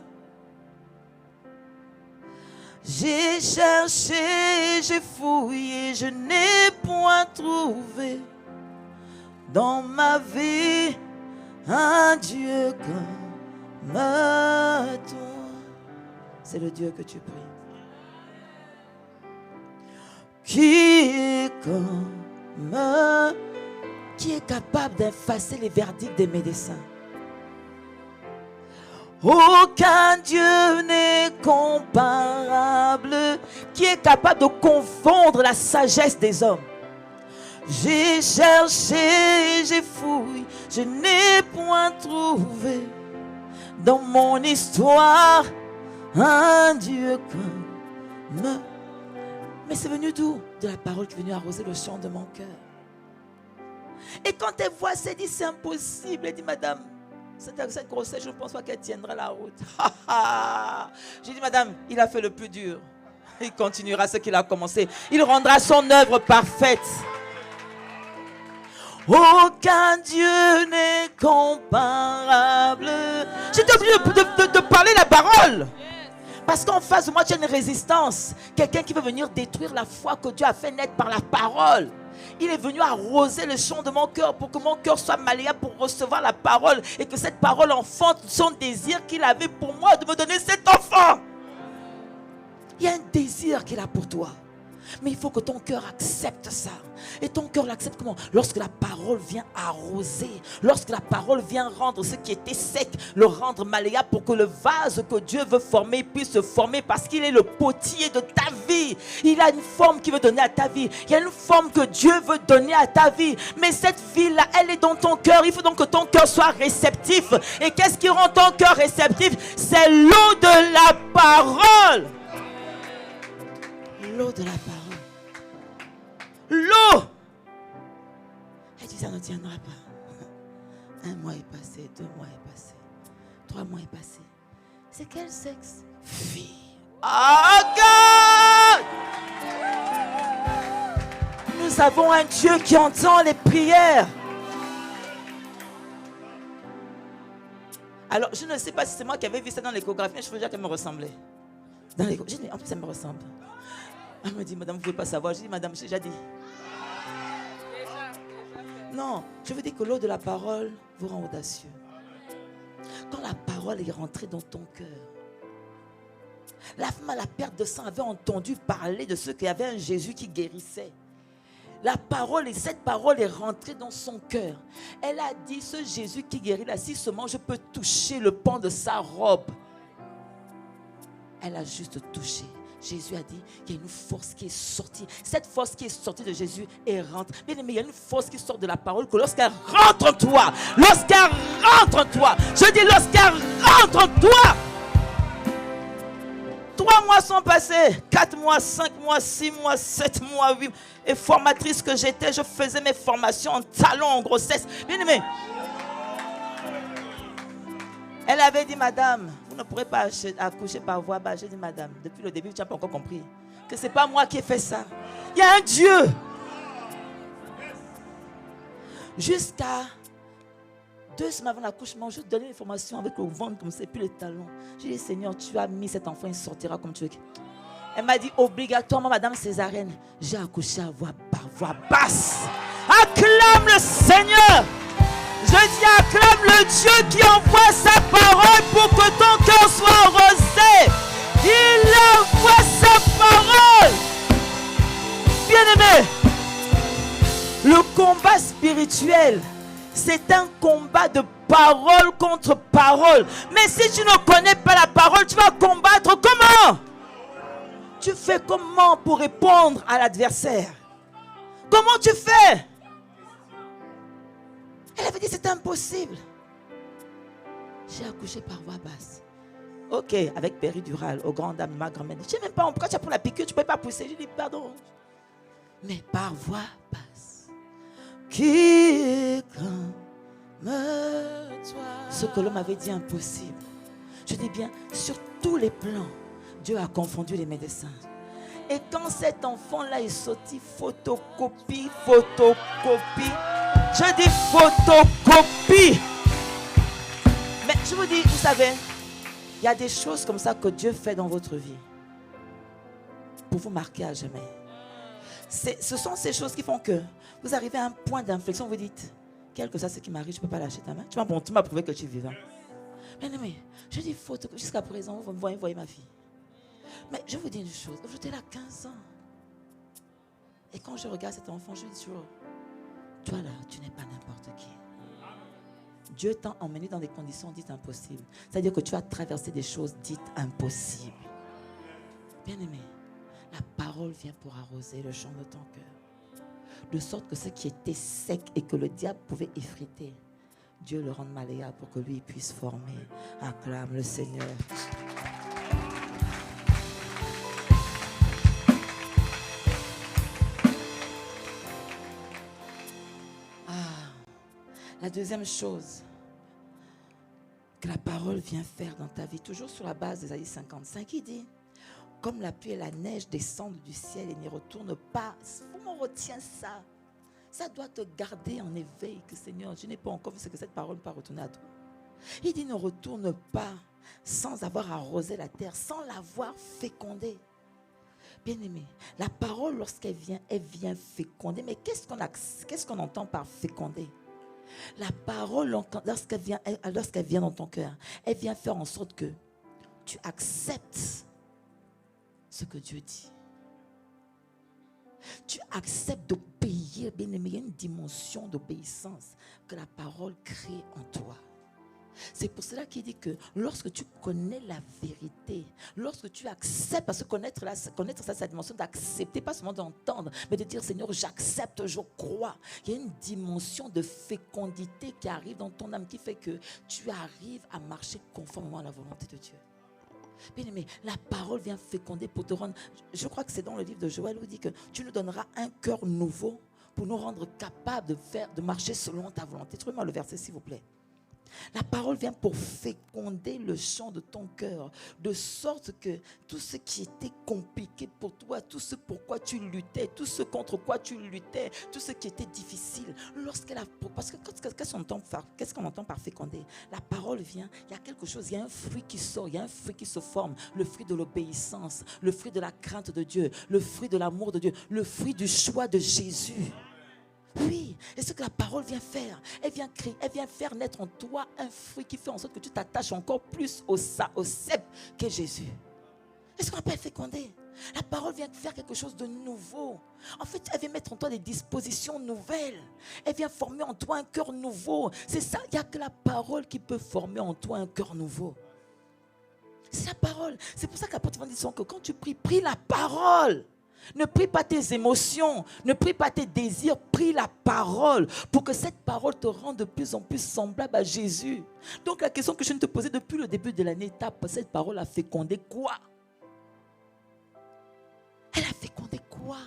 J'ai cherché, j'ai fouillé, je n'ai point trouvé dans ma vie un Dieu comme toi. C'est le Dieu que tu pries. Qui est comme qui est capable d'effacer les verdicts des médecins. Aucun Dieu n'est comparable, qui est capable de confondre la sagesse des hommes. J'ai cherché, j'ai fouillé, je n'ai point trouvé dans mon histoire un Dieu comme. Mais c'est venu d'où? De la parole qui est venue arroser le champ de mon cœur. Et quand elle voit ça, elle dit c'est impossible. Elle dit madame, cette grossesse, je ne pense pas qu'elle tiendra la route. J'ai dit madame, il a fait le plus dur. Il continuera ce qu'il a commencé. Il rendra son œuvre parfaite. Aucun Dieu n'est comparable. J'étais obligé de parler la parole. Parce qu'en face de moi, tu as une résistance. Quelqu'un qui veut venir détruire la foi que Dieu a fait naître par la parole. Il est venu arroser le champ de mon cœur pour que mon cœur soit malléable pour recevoir la parole et que cette parole enfante son désir qu'il avait pour moi de me donner cet enfant. Il y a un désir qu'il a pour toi. Mais il faut que ton cœur accepte ça. Et ton cœur l'accepte comment? Lorsque la parole vient arroser, lorsque la parole vient rendre ce qui était sec, le rendre malléable pour que le vase que Dieu veut former puisse se former, parce qu'il est le potier de ta vie. Il a une forme qu'il veut donner à ta vie. Il y a une forme que Dieu veut donner à ta vie. Mais cette vie-là, elle est dans ton cœur. Il faut donc que ton cœur soit réceptif. Et qu'est-ce qui rend ton cœur réceptif? C'est l'eau de la parole. L'eau de la parole. L'eau. Elle dit ça ne tiendra pas. 1 mois est passé, 2 mois est passé, 3 mois est passé. C'est quel sexe? Fille. Oh God! Nous avons un Dieu qui entend les prières. Alors, je ne sais pas si c'est moi qui avais vu ça dans l'échographie, mais je veux dire qu'elle me ressemblait. Dans l'échographie, en plus, elle me ressemble. Elle me dit, madame, vous ne pouvez pas savoir. Je dis, madame, j'ai déjà dit. Non, je veux dire que l'eau de la parole vous rend audacieux. Quand la parole est rentrée dans ton cœur, la femme à la perte de sang avait entendu parler de ceux qui avaient un Jésus qui guérissait. La parole, et cette parole est rentrée dans son cœur. Elle a dit, ce Jésus qui guérit là, si seulement je peux toucher le pan de sa robe. Elle a juste touché. Jésus a dit, il y a une force qui est sortie. Cette force qui est sortie de Jésus, elle rentre. Bien aimé, il y a une force qui sort de la parole que lorsqu'elle rentre en toi, je dis lorsqu'elle rentre en toi, 3 mois sont passés, 4 mois, 5 mois, 6 mois, 7 mois, 8 mois. Et formatrice que j'étais, je faisais mes formations en talons, en grossesse. Bien aimé, elle avait dit, madame, vous ne pourrez pas accoucher par voie basse. J'ai dit, madame, depuis le début, tu n'as pas encore compris que ce n'est pas moi qui ai fait ça. Il y a un Dieu. Jusqu'à 2 semaines avant l'accouchement, je donnais les formations avec le ventre comme ça, et puis les talons. J'ai dit, Seigneur, tu as mis cet enfant, il sortira comme tu veux. Elle m'a dit, obligatoirement, madame Césarine, j'ai accouché par voix basse. Acclame le Seigneur. Je dis, acclame le Dieu qui envoie sa parole pour que ton cœur soit arrosé. Il envoie sa parole. Bien-aimé, le combat spirituel, c'est un combat de parole contre parole. Mais si tu ne connais pas la parole, tu vas combattre comment? Tu fais comment pour répondre à l'adversaire? Comment tu fais? Elle avait dit c'est impossible. J'ai accouché par voie basse. Ok, avec péridurale, aux grandes dames, ma grand-mère. Je ne sais même pas pourquoi tu as pris la piqûre, tu ne peux pas pousser. Je dis pardon. Mais par voie basse. Qui est comme toi? Ce que l'homme avait dit impossible. Je dis bien, sur tous les plans, Dieu a confondu les médecins. Et quand cet enfant-là est sorti, photocopie. Je dis photocopie. Mais je vous dis, vous savez, il y a des choses comme ça que Dieu fait dans votre vie pour vous marquer à jamais. Ce sont ces choses qui font que vous arrivez à un point d'inflexion, vous dites, quel que soit ce qui m'arrive, je ne peux pas lâcher ta main. Tu m'as prouvé que tu es vivant. Bien aimé, je dis photocopie. Jusqu'à présent, vous voyez ma fille. Mais je vous dis une chose, j'étais là 15 ans. Et quand je regarde cet enfant, je dis toujours, toi là, tu n'es pas n'importe qui. Dieu t'a emmené dans des conditions dites impossibles. C'est-à-dire que tu as traversé des choses dites impossibles. Bien aimé, la parole vient pour arroser le champ de ton cœur. De sorte que ce qui était sec et que le diable pouvait effriter, Dieu le rende malléable pour que lui puisse former. Acclame le Seigneur. La deuxième chose que la parole vient faire dans ta vie, toujours sur la base d'Ésaïe 55, il dit, comme la pluie et la neige descendent du ciel et n'y retournent pas. Comment on retient ça? Ça doit te garder en éveil, que Seigneur, je n'ai pas encore vu ce que cette parole ne peut pas retourner à toi. Il dit, ne retourne pas sans avoir arrosé la terre, sans l'avoir fécondée. Bien-aimé, la parole, lorsqu'elle vient féconder. Mais qu'est-ce qu'on entend par féconder? La parole, lorsqu'elle vient dans ton cœur, elle vient faire en sorte que tu acceptes ce que Dieu dit. Tu acceptes d'obéir, bien-aimé. Il y a une dimension d'obéissance que la parole crée en toi. C'est pour cela qu'il dit que lorsque tu connais la vérité, lorsque tu acceptes, parce que connaître ça, c'est la dimension d'accepter, pas seulement d'entendre, mais de dire Seigneur, j'accepte, je crois. Il y a une dimension de fécondité qui arrive dans ton âme qui fait que tu arrives à marcher conformément à la volonté de Dieu. Bien aimé, la parole vient féconder pour te rendre. Je crois que c'est dans le livre de Joël où il dit que tu nous donneras un cœur nouveau pour nous rendre capables de marcher selon ta volonté. Trouvez-moi le verset s'il vous plaît. La parole vient pour féconder le champ de ton cœur, de sorte que tout ce qui était compliqué pour toi, tout ce pourquoi tu luttais, tout ce contre quoi tu luttais, tout ce qui était difficile, parce que qu'est-ce qu'on entend par féconder? La parole vient, il y a quelque chose, il y a un fruit qui sort, il y a un fruit qui se forme, le fruit de l'obéissance, le fruit de la crainte de Dieu, le fruit de l'amour de Dieu, le fruit du choix de Jésus. Oui, Et ce que la parole vient faire, elle vient créer, elle vient faire naître en toi un fruit qui fait en sorte que tu t'attaches encore plus au cep qu'est Jésus. C'est ce qu'on appelle féconder. La parole vient faire quelque chose de nouveau. En fait, elle vient mettre en toi des dispositions nouvelles. Elle vient former en toi un cœur nouveau. C'est ça, il n'y a que la parole qui peut former en toi un cœur nouveau. C'est la parole. C'est pour ça que l'apôtre dit que quand tu pries, prie la parole. Ne prie pas tes émotions, ne prie pas tes désirs, prie la parole pour que cette parole te rende de plus en plus semblable à Jésus. Donc la question que je viens de te poser depuis le début de l'année, cette parole a fécondé quoi? Elle a fécondé quoi?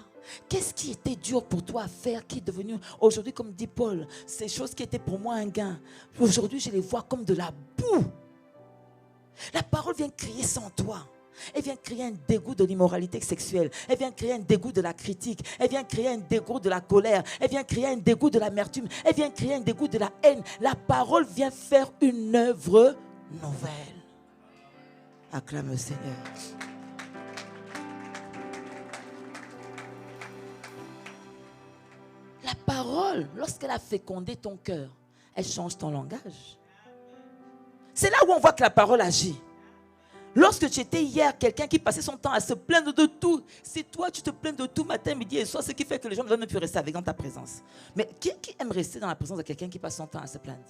Qu'est-ce qui était dur pour toi à faire, qui est devenu aujourd'hui, comme dit Paul, ces choses qui étaient pour moi un gain, aujourd'hui je les vois comme de la boue. La parole vient crier ça en toi. Elle vient créer un dégoût de l'immoralité sexuelle. Elle vient créer un dégoût de la critique. Elle vient créer un dégoût de la colère. Elle vient créer un dégoût de l'amertume. Elle vient créer un dégoût de la haine. La parole vient faire une œuvre nouvelle. Acclame le Seigneur. La parole, lorsqu'elle a fécondé ton cœur, elle change ton langage. C'est là où on voit que la parole agit. Lorsque tu étais hier quelqu'un qui passait son temps à se plaindre de tout, c'est toi tu te plains de tout matin, midi et soir, ce qui fait que les gens ne veulent même plus rester avec dans ta présence. Mais qui aime rester dans la présence de quelqu'un qui passe son temps à se plaindre?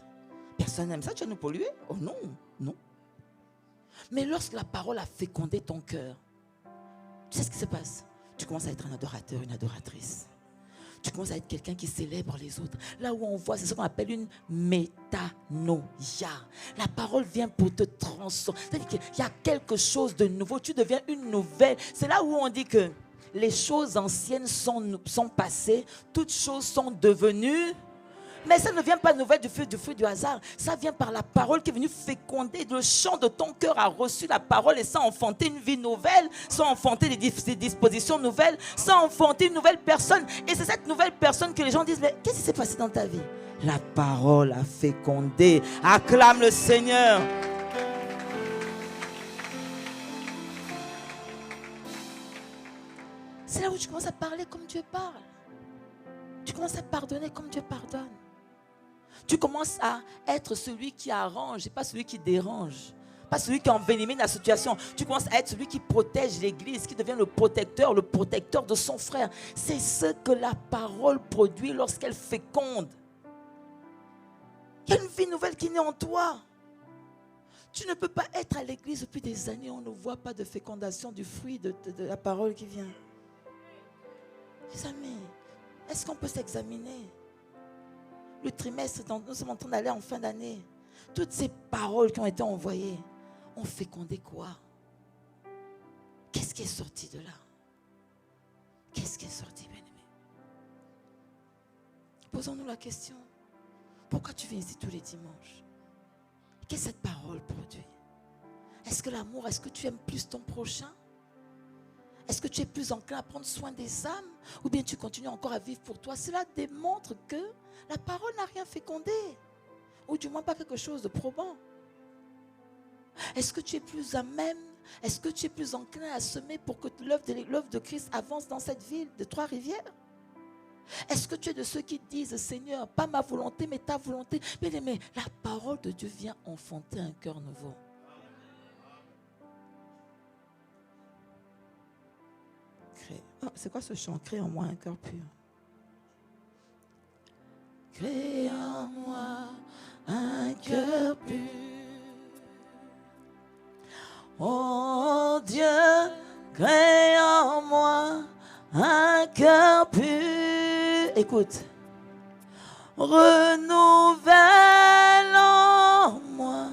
Personne n'aime ça, tu vas nous polluer? Oh non, non. Mais lorsque la parole a fécondé ton cœur, tu sais ce qui se passe? Tu commences à être un adorateur, une adoratrice. Tu commences à être quelqu'un qui célèbre les autres. Là où on voit, c'est ce qu'on appelle une métanoïa. La parole vient pour te transformer. C'est-à-dire qu'il y a quelque chose de nouveau. Tu deviens une nouvelle. C'est là où on dit que les choses anciennes sont passées. Toutes choses sont devenues. Mais ça ne vient pas nouvelle du fruit du hasard. Ça vient par la parole qui est venue féconder. Le chant de ton cœur a reçu la parole et ça a enfanté une vie nouvelle, ça a enfanté des dispositions nouvelles, ça a enfanté une nouvelle personne. Et c'est cette nouvelle personne que les gens disent, mais qu'est-ce qui s'est passé dans ta vie? La parole a fécondé. Acclame le Seigneur. C'est là où tu commences à parler comme Dieu parle. Tu commences à pardonner comme Dieu pardonne. Tu commences à être celui qui arrange et pas celui qui dérange. Pas celui qui envenime la situation. Tu commences à être celui qui protège l'église, qui devient le protecteur de son frère. C'est ce que la parole produit lorsqu'elle féconde. Il y a une vie nouvelle qui naît en toi. Tu ne peux pas être à l'église depuis des années, on ne voit pas de fécondation du fruit de la parole qui vient. Les amis, est-ce qu'on peut s'examiner? Le trimestre, nous sommes en train d'aller en fin d'année. Toutes ces paroles qui ont été envoyées ont fécondé quoi? Qu'est-ce qui est sorti de là? Qu'est-ce qui est sorti, bien-aimé? Posons-nous la question. Pourquoi tu viens ici tous les dimanches? Qu'est-ce que cette parole produit? Est-ce que l'amour, est-ce que tu aimes plus ton prochain? Est-ce que tu es plus enclin à prendre soin des âmes? Ou bien tu continues encore à vivre pour toi? Cela démontre que la parole n'a rien fécondé. Ou du moins pas quelque chose de probant. Est-ce que tu es plus à même? Est-ce que tu es plus enclin à semer pour que l'œuvre de Christ avance dans cette ville de Trois-Rivières? Est-ce que tu es de ceux qui disent, Seigneur, pas ma volonté, mais ta volonté? Mais la parole de Dieu vient enfanter un cœur nouveau. Oh, c'est quoi ce chant? Crée en moi un cœur pur. Crée en moi un cœur pur. Oh Dieu, crée en moi un cœur pur. Écoute. Renouvelle en moi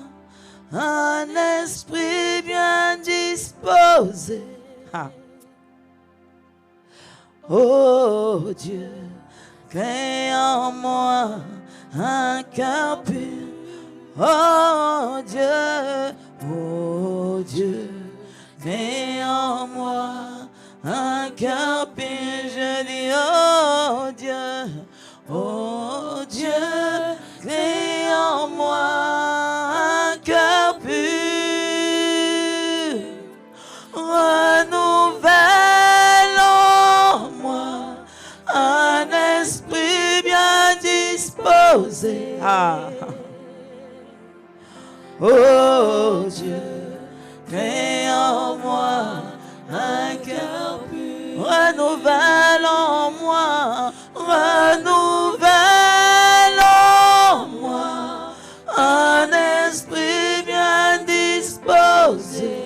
un esprit bien disposé. Ah. Oh Dieu, crée en moi un cœur pur. Oh Dieu, crée en moi un cœur pur. Je dis oh Dieu, crée en moi un cœur pur. Renouvelle un esprit bien disposé. Ah. Oh Dieu, crée en moi un cœur pur. Renouvelle en moi, renouvelle en moi un esprit bien disposé.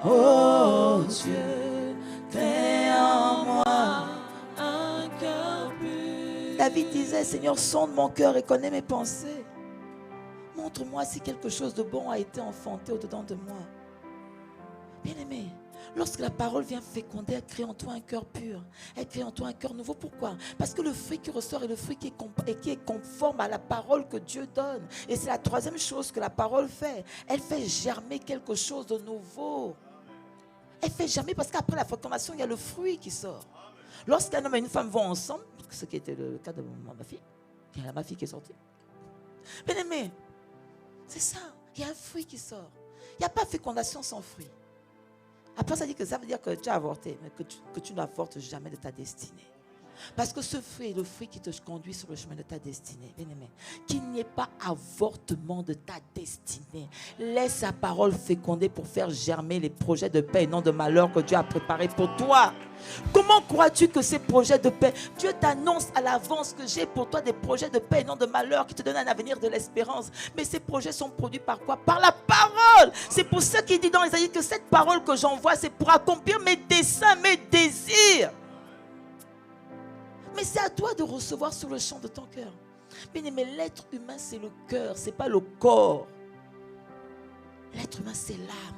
Oh Dieu, crée en moi un cœur pur. David disait, Seigneur, sonde mon cœur et connais mes pensées. Montre-moi si quelque chose de bon a été enfanté au-dedans de moi. Bien-aimé, lorsque la parole vient féconder, elle crée en toi un cœur pur. Elle crée en toi un cœur nouveau. Pourquoi? Parce que le fruit qui ressort est le fruit qui est conforme à la parole que Dieu donne. Et c'est la troisième chose que la parole fait. Elle fait germer quelque chose de nouveau. Elle fait germer parce qu'après la fécondation, il y a le fruit qui sort. Lorsqu'un homme et une femme vont ensemble, ce qui était le cas de ma fille, il y a ma fille qui est sortie. Bien-aimé, c'est ça. Il y a un fruit qui sort. Il n'y a pas fécondation sans fruit. Après, ça dit que ça veut dire que tu as avorté, mais que tu n'avortes jamais de ta destinée. Parce que ce fruit est le fruit qui te conduit sur le chemin de ta destinée. Bien-aimé, qu'il n'y ait pas avortement de ta destinée. Laisse sa parole féconder pour faire germer les projets de paix et non de malheur que Dieu a préparés pour toi. Comment crois-tu que ces projets de paix, Dieu t'annonce à l'avance que j'ai pour toi des projets de paix et non de malheur qui te donnent un avenir de l'espérance. Mais ces projets sont produits par quoi? Par la parole. C'est pour ça qu'il dit dans Isaïe que cette parole que j'envoie, c'est pour accomplir mes desseins, mes désirs. Mais c'est à toi de recevoir sur le champ de ton cœur. Mais l'être humain, c'est le cœur, c'est pas le corps. L'être humain, c'est l'âme.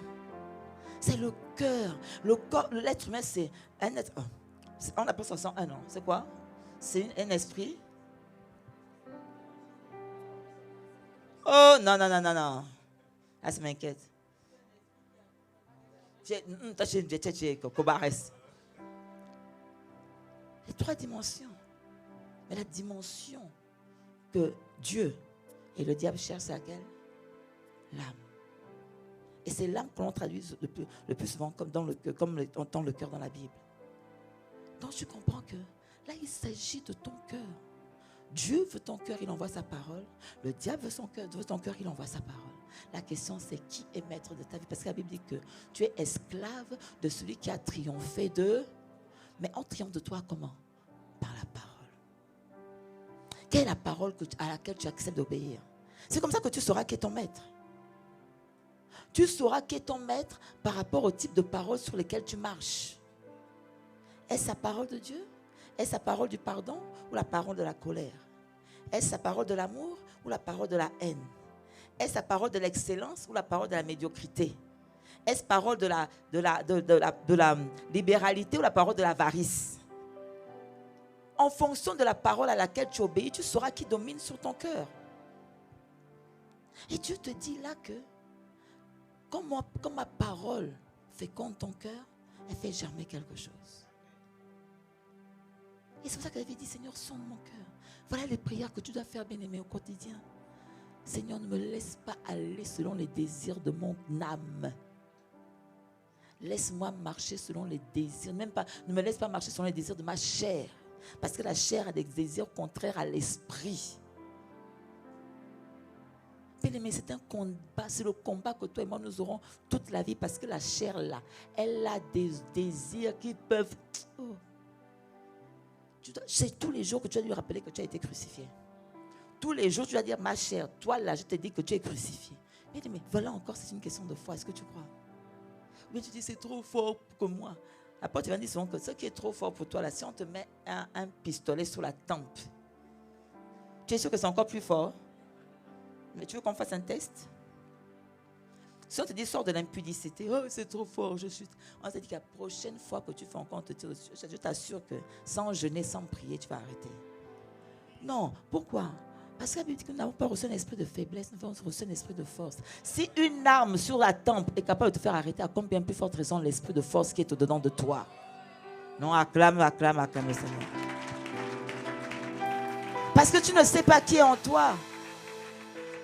C'est le cœur. Le corps, l'être humain, c'est un être. On appelle ça un an. C'est quoi? C'est un esprit. Oh, non. Ah, ça m'inquiète. Les trois dimensions. Mais la dimension que Dieu et le diable cherchent, c'est laquelle? L'âme. Et c'est l'âme que l'on traduit le plus souvent comme on entend le cœur dans la Bible. Donc tu comprends que là, il s'agit de ton cœur. Dieu veut ton cœur, il envoie sa parole. Le diable veut ton cœur, il envoie sa parole. La question, c'est qui est maître de ta vie? Parce que la Bible dit que tu es esclave de celui qui a triomphé de... Mais on triomphe de toi comment? Par la parole. Quelle est la parole à laquelle tu acceptes d'obéir? C'est comme ça que tu sauras qui est ton maître. Tu sauras qui est ton maître par rapport au type de parole sur lesquelles tu marches. Est-ce la parole de Dieu? Est-ce la parole du pardon ou la parole de la colère? Est-ce la parole de l'amour ou la parole de la haine? Est-ce la parole de l'excellence ou la parole de la médiocrité? Est-ce la parole de la libéralité ou la parole de l'avarice? En fonction de la parole à laquelle tu obéis, tu sauras qui domine sur ton cœur. Et Dieu te dit là que comme ma parole féconde ton cœur, elle fait germer quelque chose. Et c'est pour ça que David dit, Seigneur, sonde mon cœur. Voilà les prières que tu dois faire, bien-aimé, au quotidien. Seigneur, ne me laisse pas aller selon les désirs de mon âme. Laisse-moi marcher selon les désirs. Ne me laisse pas marcher selon les désirs de ma chair. Parce que la chair a des désirs contraires à l'esprit. Bien-aimé, c'est un combat. C'est le combat que toi et moi nous aurons toute la vie. Parce que la chair là, elle a des désirs qui peuvent... Oh. C'est tous les jours que tu dois lui rappeler que tu as été crucifié. Tous les jours, tu dois dire, ma chère, toi là, je te dis que tu es crucifié. Mais voilà encore, c'est une question de foi. Est-ce que tu crois? Mais tu dis, c'est trop fort pour moi. Après, tu vas dire souvent que ce qui est trop fort pour toi, là, si on te met un pistolet sur la tempe, tu es sûr que c'est encore plus fort? Mais tu veux qu'on fasse un test? Si on te dit, sors de l'impudicité, oh, c'est trop fort, je suis... On te dit que la prochaine fois que tu fais encore, on te tire dessus, je t'assure que sans jeûner, sans prier, tu vas arrêter. Non, pourquoi? Parce que la Bible dit que nous n'avons pas reçu un esprit de faiblesse, nous avons reçu un esprit de force. Si une arme sur la tempe est capable de te faire arrêter, à combien plus forte raison l'esprit de force qui est au-dedans de toi? Non, acclame le Seigneur. Parce que tu ne sais pas qui est en toi.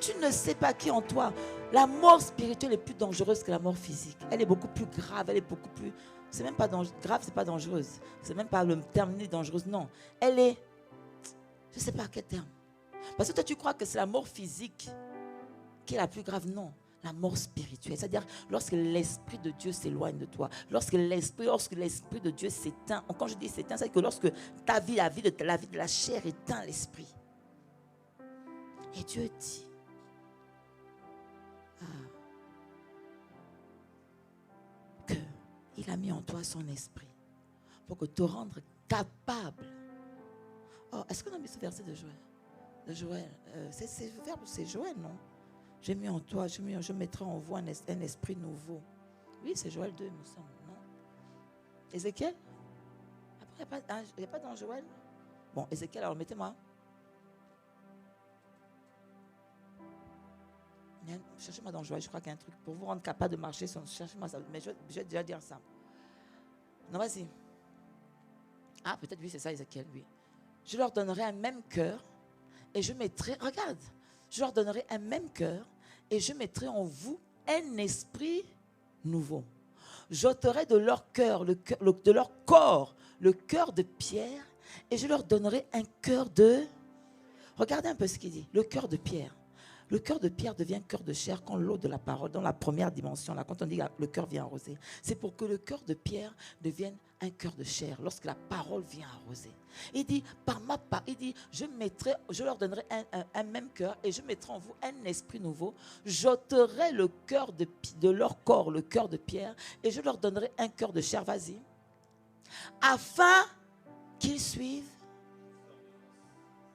Tu ne sais pas qui est en toi. La mort spirituelle est plus dangereuse que la mort physique. Elle est beaucoup plus grave, elle est beaucoup plus... C'est même pas grave, c'est pas dangereuse. C'est même pas le terme dangereuse, non. Elle est... Je ne sais pas à quel terme. Parce que toi, tu crois que c'est la mort physique qui est la plus grave. Non, la mort spirituelle. C'est-à-dire lorsque l'Esprit de Dieu s'éloigne de toi, lorsque l'Esprit de Dieu s'éteint. Quand je dis s'éteint, c'est que lorsque ta vie, la vie de la chair éteint l'Esprit. Et Dieu dit, qu'il a mis en toi son esprit pour que te rendre capable. Oh, est-ce qu'on a mis ce verset de Joël? De Joël, c'est Joël, non? J'ai mis en toi, je mettrai en vous un esprit nouveau. Oui, c'est Joël 2, il me semble, non? Ézéchiel? Après, il n'y a pas dans Joël? Bon, Ézéchiel, alors mettez-moi. Cherchez-moi dans Joël, je crois qu'il y a un truc pour vous rendre capable de marcher. Cherchez-moi ça, mais je vais déjà dire ça. Non, vas-y. Ah, peut-être oui, c'est ça, Ézéchiel, oui. Je leur donnerai un même cœur et je mettrai, regarde, je leur donnerai un même cœur et je mettrai en vous un esprit nouveau. J'ôterai de leur cœur, de leur corps, le cœur de pierre et je leur donnerai un cœur de... Regardez un peu ce qu'il dit, le cœur de pierre. Le cœur de pierre devient cœur de chair quand l'eau de la parole, dans la première dimension, là, quand on dit que le cœur vient arroser. C'est pour que le cœur de pierre devienne un cœur de chair, lorsque la parole vient arroser. Il dit, par ma part, il dit, je leur donnerai un même cœur et je mettrai en vous un esprit nouveau. J'ôterai le cœur de leur corps, le cœur de pierre, et je leur donnerai un cœur de chair, vas-y, afin qu'ils suivent.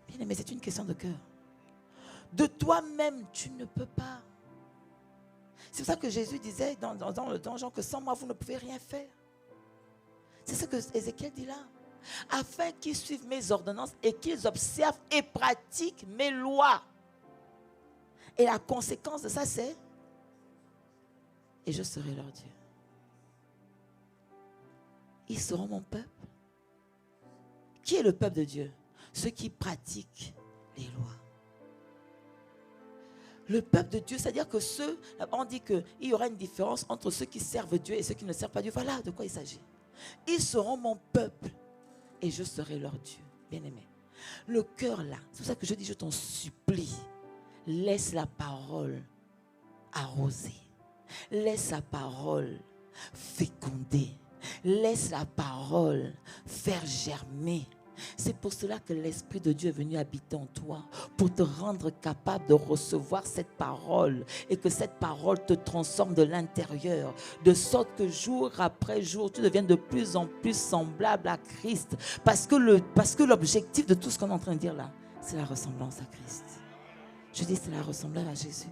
Bien aimé, c'est une question de cœur. De toi-même, tu ne peux pas. C'est pour ça que Jésus disait dans le Jean que sans moi, vous ne pouvez rien faire. C'est ce que Ézéchiel dit là. Afin qu'ils suivent mes ordonnances et qu'ils observent et pratiquent mes lois. Et la conséquence de ça, c'est et je serai leur Dieu. Ils seront mon peuple. Qui est le peuple de Dieu? Ceux qui pratiquent les lois. Le peuple de Dieu, c'est-à-dire que on dit qu'il y aura une différence entre ceux qui servent Dieu et ceux qui ne servent pas Dieu. Voilà de quoi il s'agit. Ils seront mon peuple et je serai leur Dieu. Bien-aimé. Le cœur là, c'est pour ça que je dis, je t'en supplie, laisse la parole arroser. Laisse la parole féconder. Laisse la parole faire germer. C'est pour cela que l'Esprit de Dieu est venu habiter en toi, pour te rendre capable de recevoir cette parole et que cette parole te transforme de l'intérieur, de sorte que jour après jour, tu deviennes de plus en plus semblable à Christ. Parce que l'objectif de tout ce qu'on est en train de dire là, c'est la ressemblance à Christ. Je dis, c'est la ressemblance à Jésus.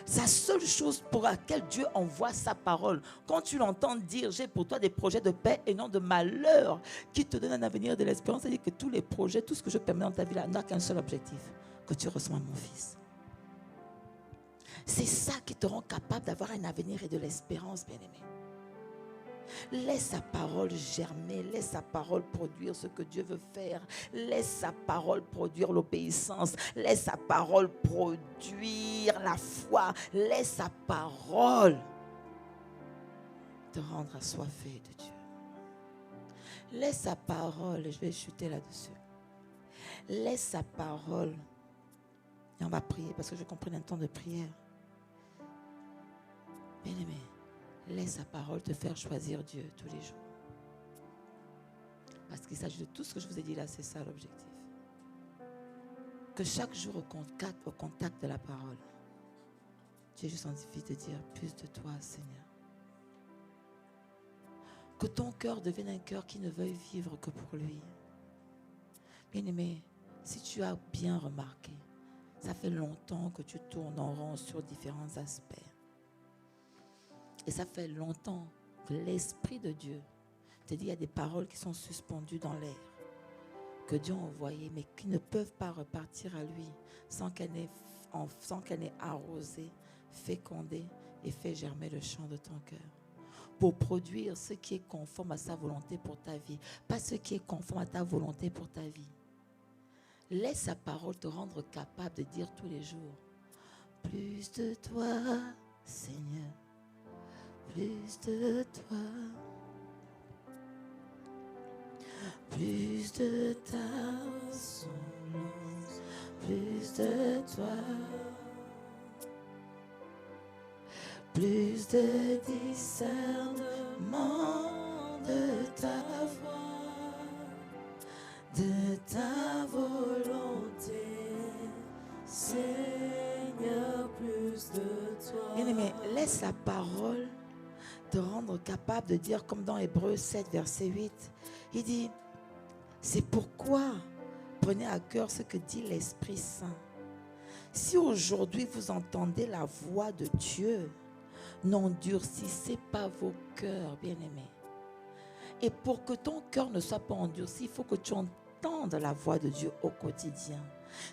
C'est la seule chose pour laquelle Dieu envoie sa parole. Quand tu l'entends dire, j'ai pour toi des projets de paix et non de malheur qui te donnent un avenir et de l'espérance, c'est-à-dire que tous les projets, tout ce que je permets dans ta vie là, n'a qu'un seul objectif, que tu reçoives mon fils. C'est ça qui te rend capable d'avoir un avenir et de l'espérance, bien-aimé. Laisse sa parole germer, laisse sa parole produire ce que Dieu veut faire, laisse sa parole produire l'obéissance, laisse sa parole produire la foi, laisse sa parole te rendre assoiffé de Dieu. Laisse sa parole, je vais chuter là-dessus. Laisse sa parole, et on va prier parce que je comprends un temps de prière. Bien-aimé, laisse sa parole te faire choisir Dieu tous les jours. Parce qu'il s'agit de tout ce que je vous ai dit là, c'est ça l'objectif. Que chaque jour au contact de la parole, tu aies juste envie de dire plus de toi, Seigneur. Que ton cœur devienne un cœur qui ne veuille vivre que pour lui. Bien-aimé, si tu as bien remarqué, ça fait longtemps que tu tournes en rond sur différents aspects. Et ça fait longtemps que l'Esprit de Dieu te dit, il y a des paroles qui sont suspendues dans l'air, que Dieu a envoyées, mais qui ne peuvent pas repartir à lui sans qu'elle ait arrosé, fécondé et fait germer le champ de ton cœur. Pour produire ce qui est conforme à sa volonté pour ta vie, pas ce qui est conforme à ta volonté pour ta vie. Laisse sa parole te rendre capable de dire tous les jours, plus de toi, Seigneur. Plus de toi, Plus de ta ressemblance, plus de toi, plus de discernement de ta voix, de ta volonté, Seigneur, plus de toi. Bien-aimé, laisse la parole te rendre capable de dire comme dans Hébreux 7, verset 8, il dit, c'est pourquoi prenez à cœur ce que dit l'Esprit Saint. Si aujourd'hui vous entendez la voix de Dieu, n'endurcissez pas vos cœurs, bien-aimés. Et pour que ton cœur ne soit pas endurci, il faut que tu entendes la voix de Dieu au quotidien.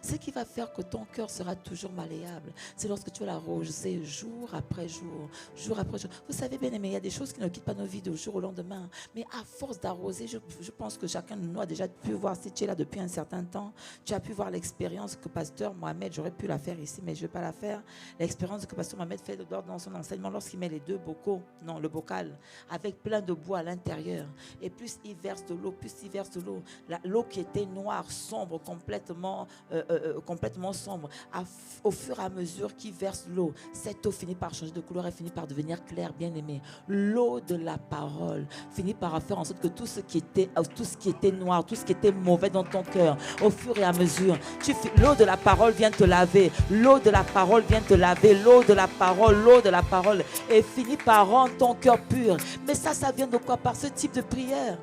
Ce qui va faire que ton cœur sera toujours malléable, c'est lorsque tu vas l'arroser jour après jour, jour après jour. Vous savez bien aimé, il y a des choses qui ne quittent pas nos vies de jour au lendemain. Mais à force d'arroser, je pense que chacun de nous a déjà pu voir, si tu es là depuis un certain temps, tu as pu voir l'expérience que pasteur Mohamed, j'aurais pu la faire ici, mais je ne vais pas la faire. L'expérience que pasteur Mohamed fait dans son enseignement lorsqu'il met les deux bocaux, non, le bocal, avec plein de bois à l'intérieur. Et plus il verse de l'eau, l'eau qui était noire, sombre, complètement sombre, au fur et à mesure qu'il verse l'eau, cette eau finit par changer de couleur et finit par devenir claire, bien aimé. L'eau de la parole finit par faire en sorte que tout ce qui était noir, tout ce qui était mauvais dans ton cœur, au fur et à mesure, l'eau de la parole vient te laver, l'eau de la parole vient te laver, l'eau de la parole, et finit par rendre ton cœur pur. Mais ça vient de quoi? Par ce type de prière.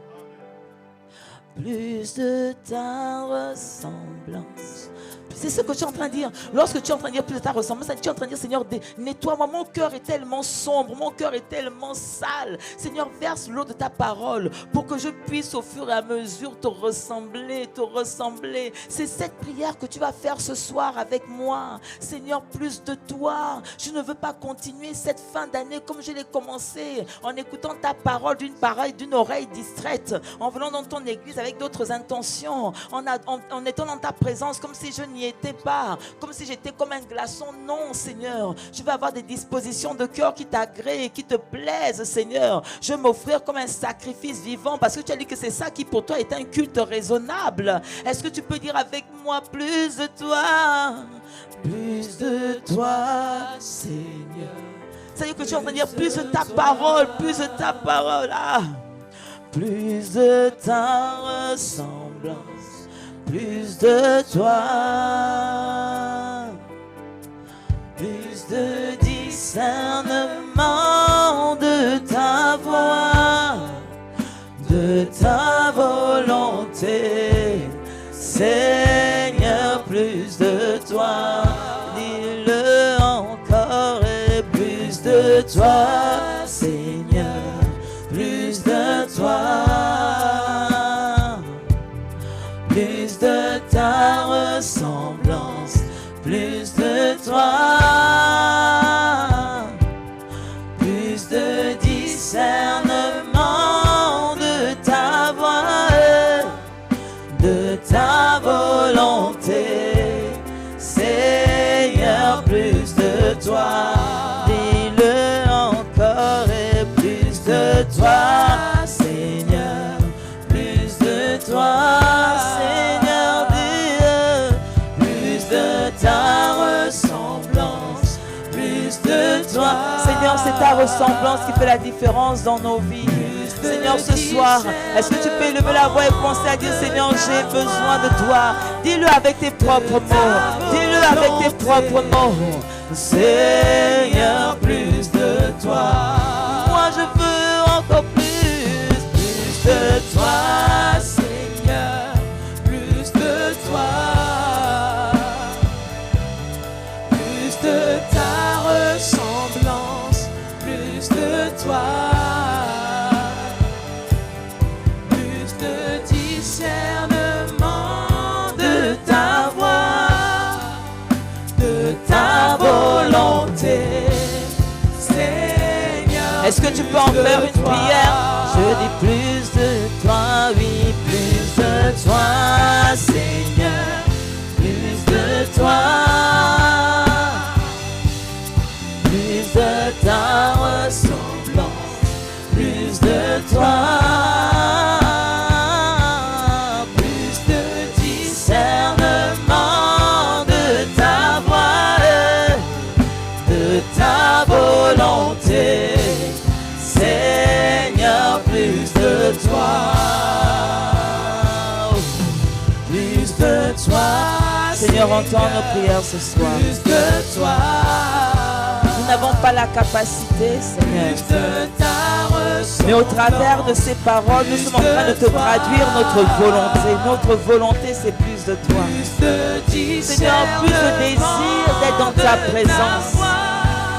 Plus de ta ressemblance. C'est ce que tu es en train de dire. Lorsque tu es en train de dire plus de ta ressemblance, tu es en train de dire, Seigneur, nettoie-moi. Mon cœur est tellement sombre, mon cœur est tellement sale. Seigneur, verse l'eau de ta parole pour que je puisse au fur et à mesure te ressembler. C'est cette prière que tu vas faire ce soir avec moi. Seigneur, plus de toi. Je ne veux pas continuer cette fin d'année comme je l'ai commencé, en écoutant ta parole d'une oreille distraite, en venant dans ton église avec d'autres intentions, en étant dans ta présence comme si je n'y étais pas, comme si j'étais comme un glaçon. Non, Seigneur, je veux avoir des dispositions de cœur qui t'agréent, qui te plaisent, Seigneur. Je veux m'offrir comme un sacrifice vivant, parce que tu as dit que c'est ça qui pour toi est un culte raisonnable. Est-ce que tu peux dire avec moi, plus de toi, Seigneur? C'est-à-dire que tu es en train de dire plus de ta parole, ah. Plus de ta ressemblance, plus de toi, plus de discernement de ta voix, de ta volonté, Seigneur, plus de toi, dis-le encore, et plus de toi, Seigneur, plus de toi. Plus de ta ressemblance, plus de toi, plus de discernement de ta voix, de ta volonté, Seigneur, plus de toi, dis-le encore, et plus de toi, Seigneur, plus de toi. Seigneur, c'est ta ressemblance qui fait la différence dans nos vies. Seigneur, ce soir, est-ce que tu peux lever la voix et penser à dire, Seigneur, j'ai besoin de toi. Dis-le avec tes propres mots. Dis-le avec tes propres mots. Seigneur, plus de toi. Moi, je veux encore plus de toi, Seigneur, plus de toi. Plus de ta ressemblance, plus de toi, plus de discernement de ta voix, de ta volonté, Seigneur. Est-ce que tu peux en faire une prière? Je dis plus de toi, oui, plus de toi, Seigneur, plus de toi. De ta ressemblance, plus de toi, entends nos prières ce soir. Plus de toi. Nous n'avons pas la capacité, Seigneur. Plus de ta ressemblance. Mais au travers de ces paroles, nous sommes en train de te traduire notre volonté. Notre volonté, c'est plus de toi. Seigneur, plus de désir d'être dans ta présence.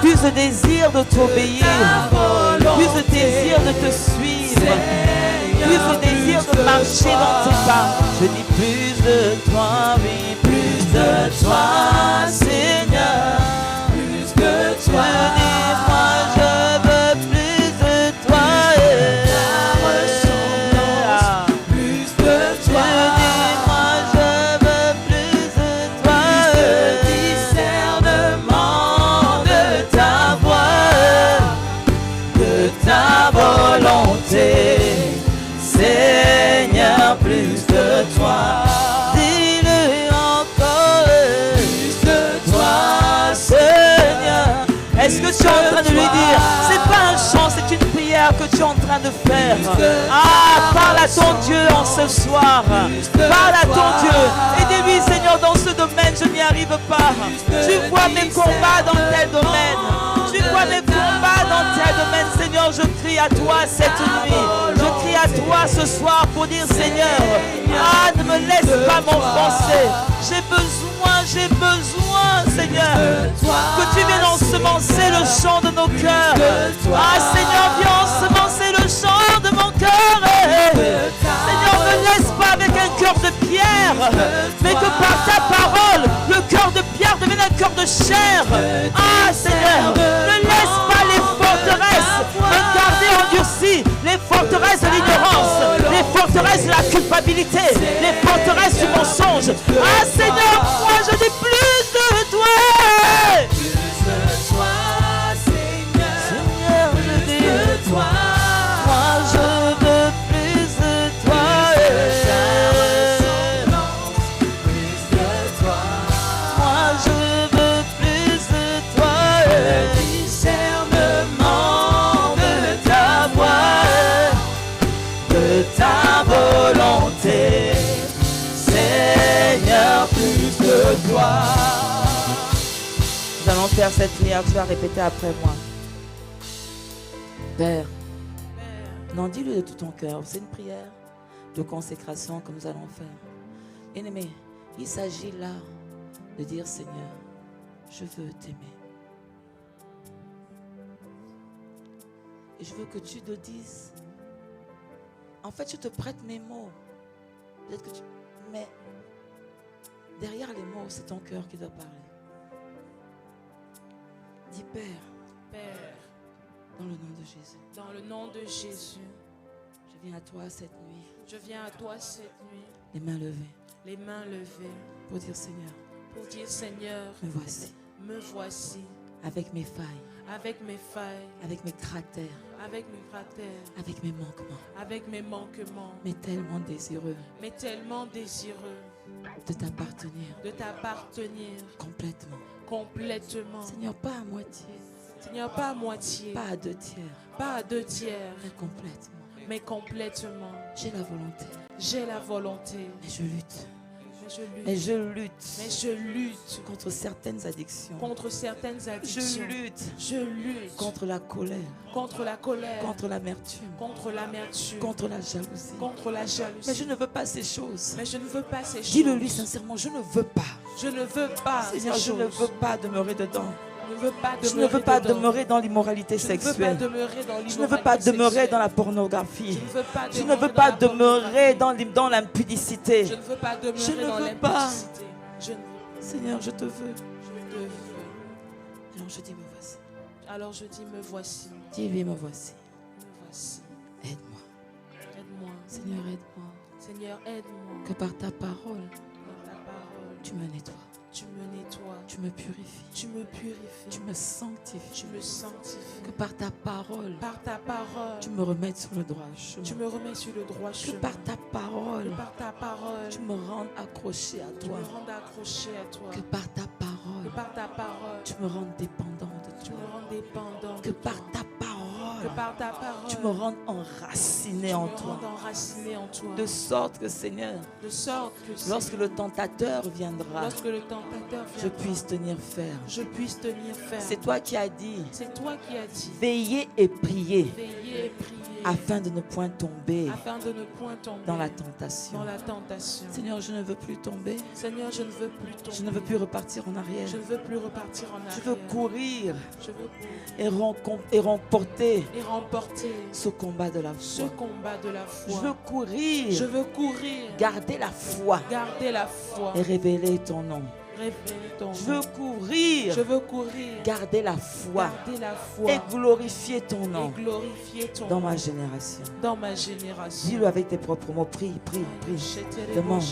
Plus de désir de t'obéir. Plus de désir de te suivre. Plus de désir de marcher dans tes pas. Je dis plus de toi, oui, plus de toi, Seigneur. Plus de toi. Dis-moi, je veux plus de toi. Plus de toi. Dis-moi, je veux plus de toi. Discernement de ta voix, de ta volonté. Seigneur, plus de toi. Dis-le encore. Plus de toi, Seigneur. Est-ce que tu es en train de lui dire? C'est pas un chant, c'est une prière que tu es en train de faire. Ah, parle à ton Dieu en ce soir. Parle à ton Dieu. Et dis-lui, Seigneur, dans ce domaine, je n'y arrive pas. Tu vois mes combats dans tel domaine. Tu vois mes combats dans tel domaine. Seigneur, je crie à toi cette nuit. Je crie à toi ce soir pour dire, Seigneur, ah, ne me laisse pas m'offenser. J'ai besoin, Seigneur, que tu viennes ensemencer le chant de nos cœurs. Ah, Seigneur, viens ensemencer le chant de mon cœur. Seigneur, ne laisse pas avec un cœur de pierre, mais que par ta parole, le cœur de pierre devienne un cœur de chair. Ah, Seigneur, ne laisse pas les forteresses me garder endurcies, les forteresses de l'ignorance, les forteresses de la culpabilité, les forteresses du mensonge. Ah, Seigneur, moi je dis plus de toi. Plus de toi, Seigneur. Seigneur, je dis de toi. Moi je veux plus de toi. Plus de toi. Moi je veux plus de toi. Discernement de ta voix, de ta volonté. Seigneur, plus de toi. Nous allons faire cette prière, tu vas répéter après moi. Père, non, dis-le de tout ton cœur. C'est une prière de consécration que nous allons faire. Bien-aimé, il s'agit là de dire, Seigneur, je veux t'aimer. Et je veux que tu te dises, en fait, je te prête mes mots. Peut-être que tu... Mais derrière les mots, c'est ton cœur qui doit parler. Dis, Père, dans le nom de Jésus. Dans le nom de Jésus, Je viens à toi cette nuit, je viens à toi cette nuit, les mains levées, les mains levées, pour dire, Seigneur, pour dire, Seigneur, me voici, me voici, avec mes failles, avec mes failles, avec mes cratères, avec mes cratères, avec mes manquements, avec mes manquements, mais tellement désireux mais tellement désireux de t'appartenir de t'appartenir complètement. complètement. Seigneur, pas à moitié, Seigneur, pas à moitié, pas à deux tiers, pas à deux tiers, mais complètement. mais complètement. J'ai la volonté, J'ai la volonté, mais je lutte. mais Mais je lutte, je lutte mais je lutte contre certaines addictions. contre certaines Je addictions. lutte Je lutte contre la colère, contre la colère, contre l'amertume, contre l'amertume, contre la jalousie. contre la jalousie. Mais je ne veux pas ces choses. Mais je ne veux pas ces choses. Dis-le lui sincèrement, je ne veux pas. Je ne veux pas Seigneur, ces je ne choses. veux pas demeurer dedans. Je ne veux pas Je ne veux pas dedans. demeurer dans l'immoralité Je ne veux pas sexuelle. demeurer dans Je ne veux pas l'immoralité demeurer sexuelle. dans la pornographie. Je ne veux pas Je ne demeurer veux dans pas la demeurer pornographie. dans l'impudicité. Je ne veux pas demeurer Je ne dans veux pas. l'impudicité. Je ne veux Seigneur, je te veux. je te veux. Alors je dis, me voici. Alors je dis, me voici. Dis-lui, me voici. Me voici. Aide-moi. Aide-moi. Seigneur, aide-moi. Seigneur, aide-moi. Que par ta parole, Par ta parole, tu me nettoies. tu me nettoies. Tu me purifies. Tu me purifies. Tu me sanctifies. Tu me sanctifies. Que par ta parole, Par ta parole, tu me remettes sur le droit chemin. tu me remets sur le droit Que chemin. par ta parole, Que par ta parole, tu me rendes accroché à tu toi. me rendes accroché à toi. Que par ta Que parole, par ta parole, tu me rendes dépendant de tu toi. me rends dépendant. Que de par toi. ta parole, parole, par ta parole, tu me rendes enraciné en toi. enraciné en toi. De sorte que, Seigneur, De sorte que lorsque le tentateur viendra, lorsque le tentateur je viendra, puisse tenir ferme. je puisse tenir ferme. C'est toi qui as dit, C'est toi qui as dit, veillez et priez veillez et priez afin de ne point tomber afin de ne point tomber dans la tentation. dans la tentation. Seigneur, je ne veux plus tomber. Seigneur, je ne veux plus tomber. Je ne veux plus repartir en arrière. Je ne veux plus repartir en arrière. Je veux courir Je veux courir et remporter et remporter ce combat de la ce foi. combat de la Je foi. veux courir, Je veux courir, garder la foi garder la foi, et révéler ton nom. révéler ton Je nom. veux courir, Je veux courir, garder la foi garder la foi et glorifier ton et nom glorifier ton dans nom ma génération. dans ma génération. Dis-le avec tes propres mots. Prie, prie, prie. Demande.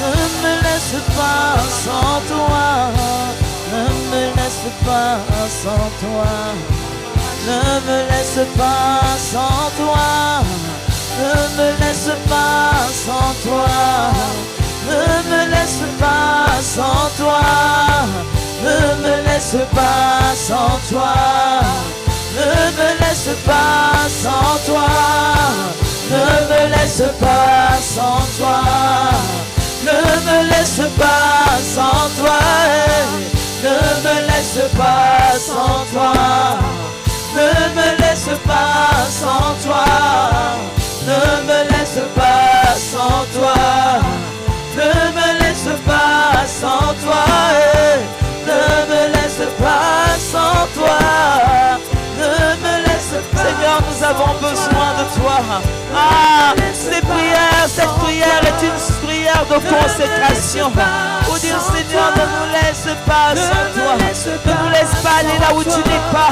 Ne me laisse pas sans toi, ne me laisse pas sans toi, ne me laisse pas sans toi, ne me laisse pas sans toi, ne me laisse pas sans toi, ne me laisse pas sans toi, ne me laisse pas sans toi, ne me laisse pas sans toi. Ne me laisse pas sans toi, ne me laisse pas sans toi, ne me laisse pas sans toi, ne me laisse pas sans toi, ne me laisse pas sans toi, ne me laisse pas sans toi, ne me laisse pas. Seigneur, nous avons besoin de toi. Ah, cette prière est une prière de consécration. Pour dire, Seigneur, ne nous laisse pas sans toi. Ne nous laisse pas aller là où tu n'es pas.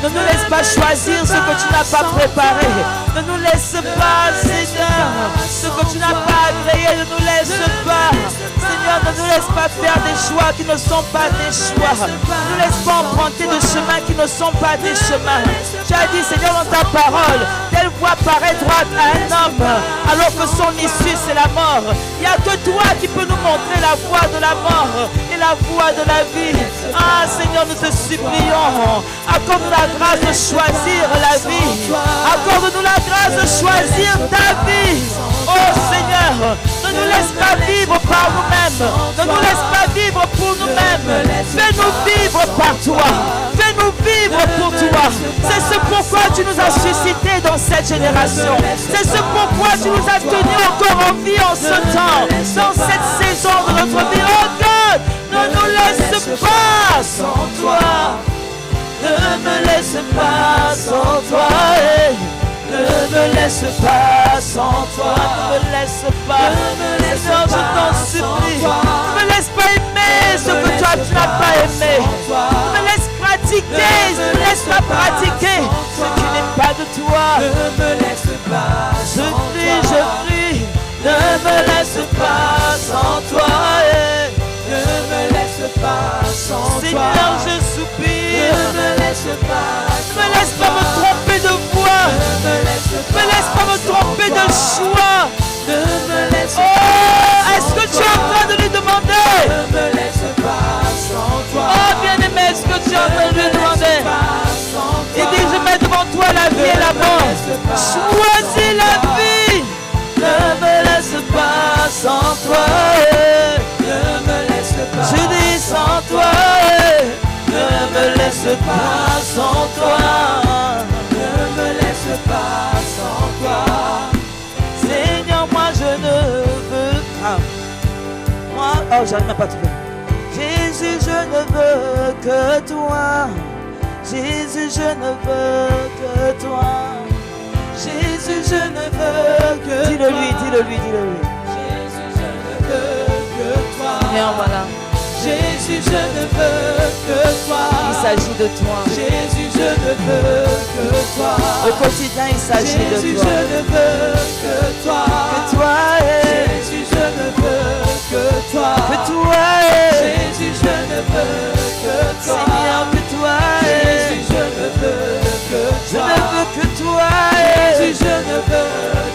Ne nous laisse pas choisir ce que tu n'as pas préparé. Ne nous laisse pas, Seigneur, ce que tu n'as pas agréé. Ne nous laisse pas. Seigneur, ne nous laisse pas faire des choix qui ne sont pas des choix. Ne nous laisse pas emprunter de chemins qui ne sont pas des chemins. Tu as dit, Seigneur, dans ta parole, telle voie paraît droite à un homme, alors que son issue, c'est la mort. Il n'y a que toi qui peux nous montrer la voie de la mort et la voie de la vie. Ah, Seigneur, nous te supplions, accorde-nous la grâce de choisir la vie. Accorde-nous la grâce de choisir ta vie. Oh Seigneur, ne nous laisse pas vivre par nous-mêmes. Ne nous laisse pas vivre pour nous-mêmes. Fais-nous vivre par toi. Fais-nous vivre pour toi. C'est ce pourquoi tu nous as suscités dans cette génération. C'est ce pourquoi tu nous as tenus encore en vie en ce temps, dans cette saison de notre vie. Oh God, ne nous laisse pas sans toi. Ne me laisse pas sans toi. Ne me laisse pas sans toi. Ne me laisse pas. Seigneur, je t'en supplie. Ne me laisse pas aimer ce que toi tu n'as pas aimé. Ne me laisse pratiquer. Ne me laisse pas pratiquer ce qui n'est pas de toi. Ne me laisse pas. Je prie. Ne me laisse pas sans toi. Ne me laisse pas sans toi. Seigneur, je soupire. Ne me laisse pas. Ne me laisse pas me tromper de voix. Ne me laisse pas me tromper de choix. Ne me laisse pas. Oh, est-ce que tu es en train de lui demander? Ne me laisse pas sans toi. Oh, bien-aimé, est-ce que tu es en train de lui demander? Il dit, je mets devant toi la vie et la mort. Choisis la vie. Ne me laisse pas sans toi. Ne me laisse pas. Je dis sans toi. Ne me laisse pas sans toi. Ne me laisse pas sans toi. Seigneur, moi je ne veux pas. Moi, oh, j'arrive même pas à trouver. Jésus, je ne veux que toi. Jésus, je ne veux que toi. Jésus, je ne veux que toi. Dis-le lui. Jésus, je ne veux que toi. Seigneur, voilà. Jésus, je ne veux que toi. Il s'agit de toi. Jésus, je ne veux que toi. Au quotidien, il s'agit de toi. Jésus, je ne veux que toi. Que toi. Jésus, je ne veux que toi. Que toi. Jésus, je ne veux que toi. Seigneur, que toi. Jésus, je ne veux que toi. Je ne veux que toi. Jésus, je ne veux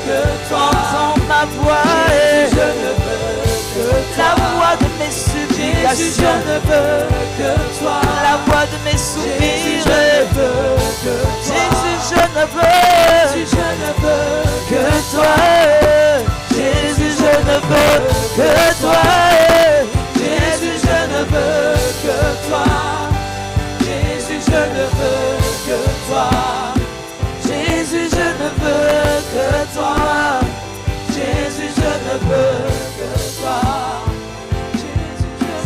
que toi. Entends ma voix. Jésus, je ne veux que toi. La voix de mes supplications. Jésus, je ne veux que toi. La voix de mes soupirs. Jésus, je ne veux que toi. Jésus, je ne veux. Jésus, je ne veux que toi. Jésus, je ne veux que toi. Jésus, je ne veux que toi. Jésus, je ne veux que toi. Jésus, je ne veux que toi. Jésus, je ne veux que toi.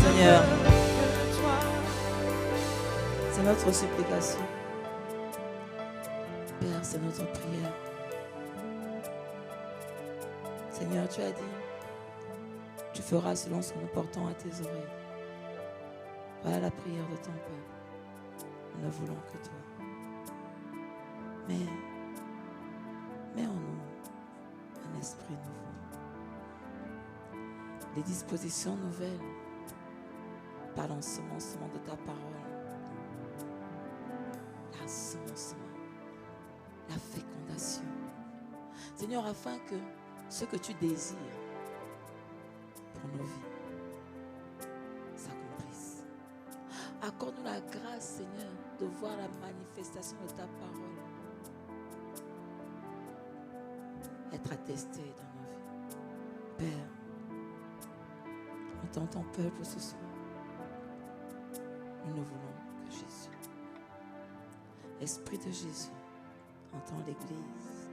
Seigneur, c'est notre supplication. Père, c'est notre prière. Seigneur, tu as dit, tu feras selon ce que nous portons à tes oreilles. Voilà la prière de ton peuple. Nous ne voulons que toi. Mais mets en nous un esprit nouveau. Des dispositions nouvelles par l'ensemencement de ta parole. L'ensemencement, la fécondation. Seigneur, afin que ce que tu désires pour nos vies s'accomplisse. Accorde-nous la grâce, Seigneur, de voir la manifestation de ta parole être attestée dans nos vies. Père, entends ton peuple ce soir. Nous ne voulons que Jésus. Esprit de Jésus, entends l'Église.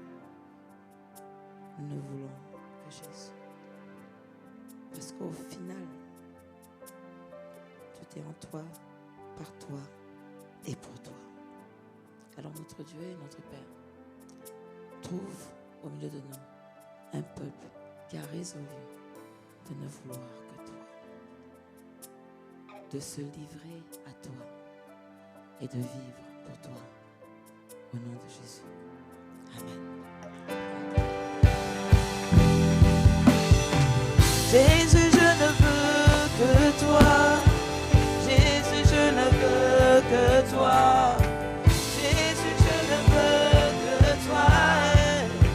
Nous ne voulons que Jésus. Parce qu'au final, tout est en toi, par toi et pour toi. Alors notre Dieu et notre Père, trouve au milieu de nous un peuple qui a résolu de ne vouloir que toi. De se livrer à toi et de vivre pour toi. Au nom de Jésus. Amen. Jésus.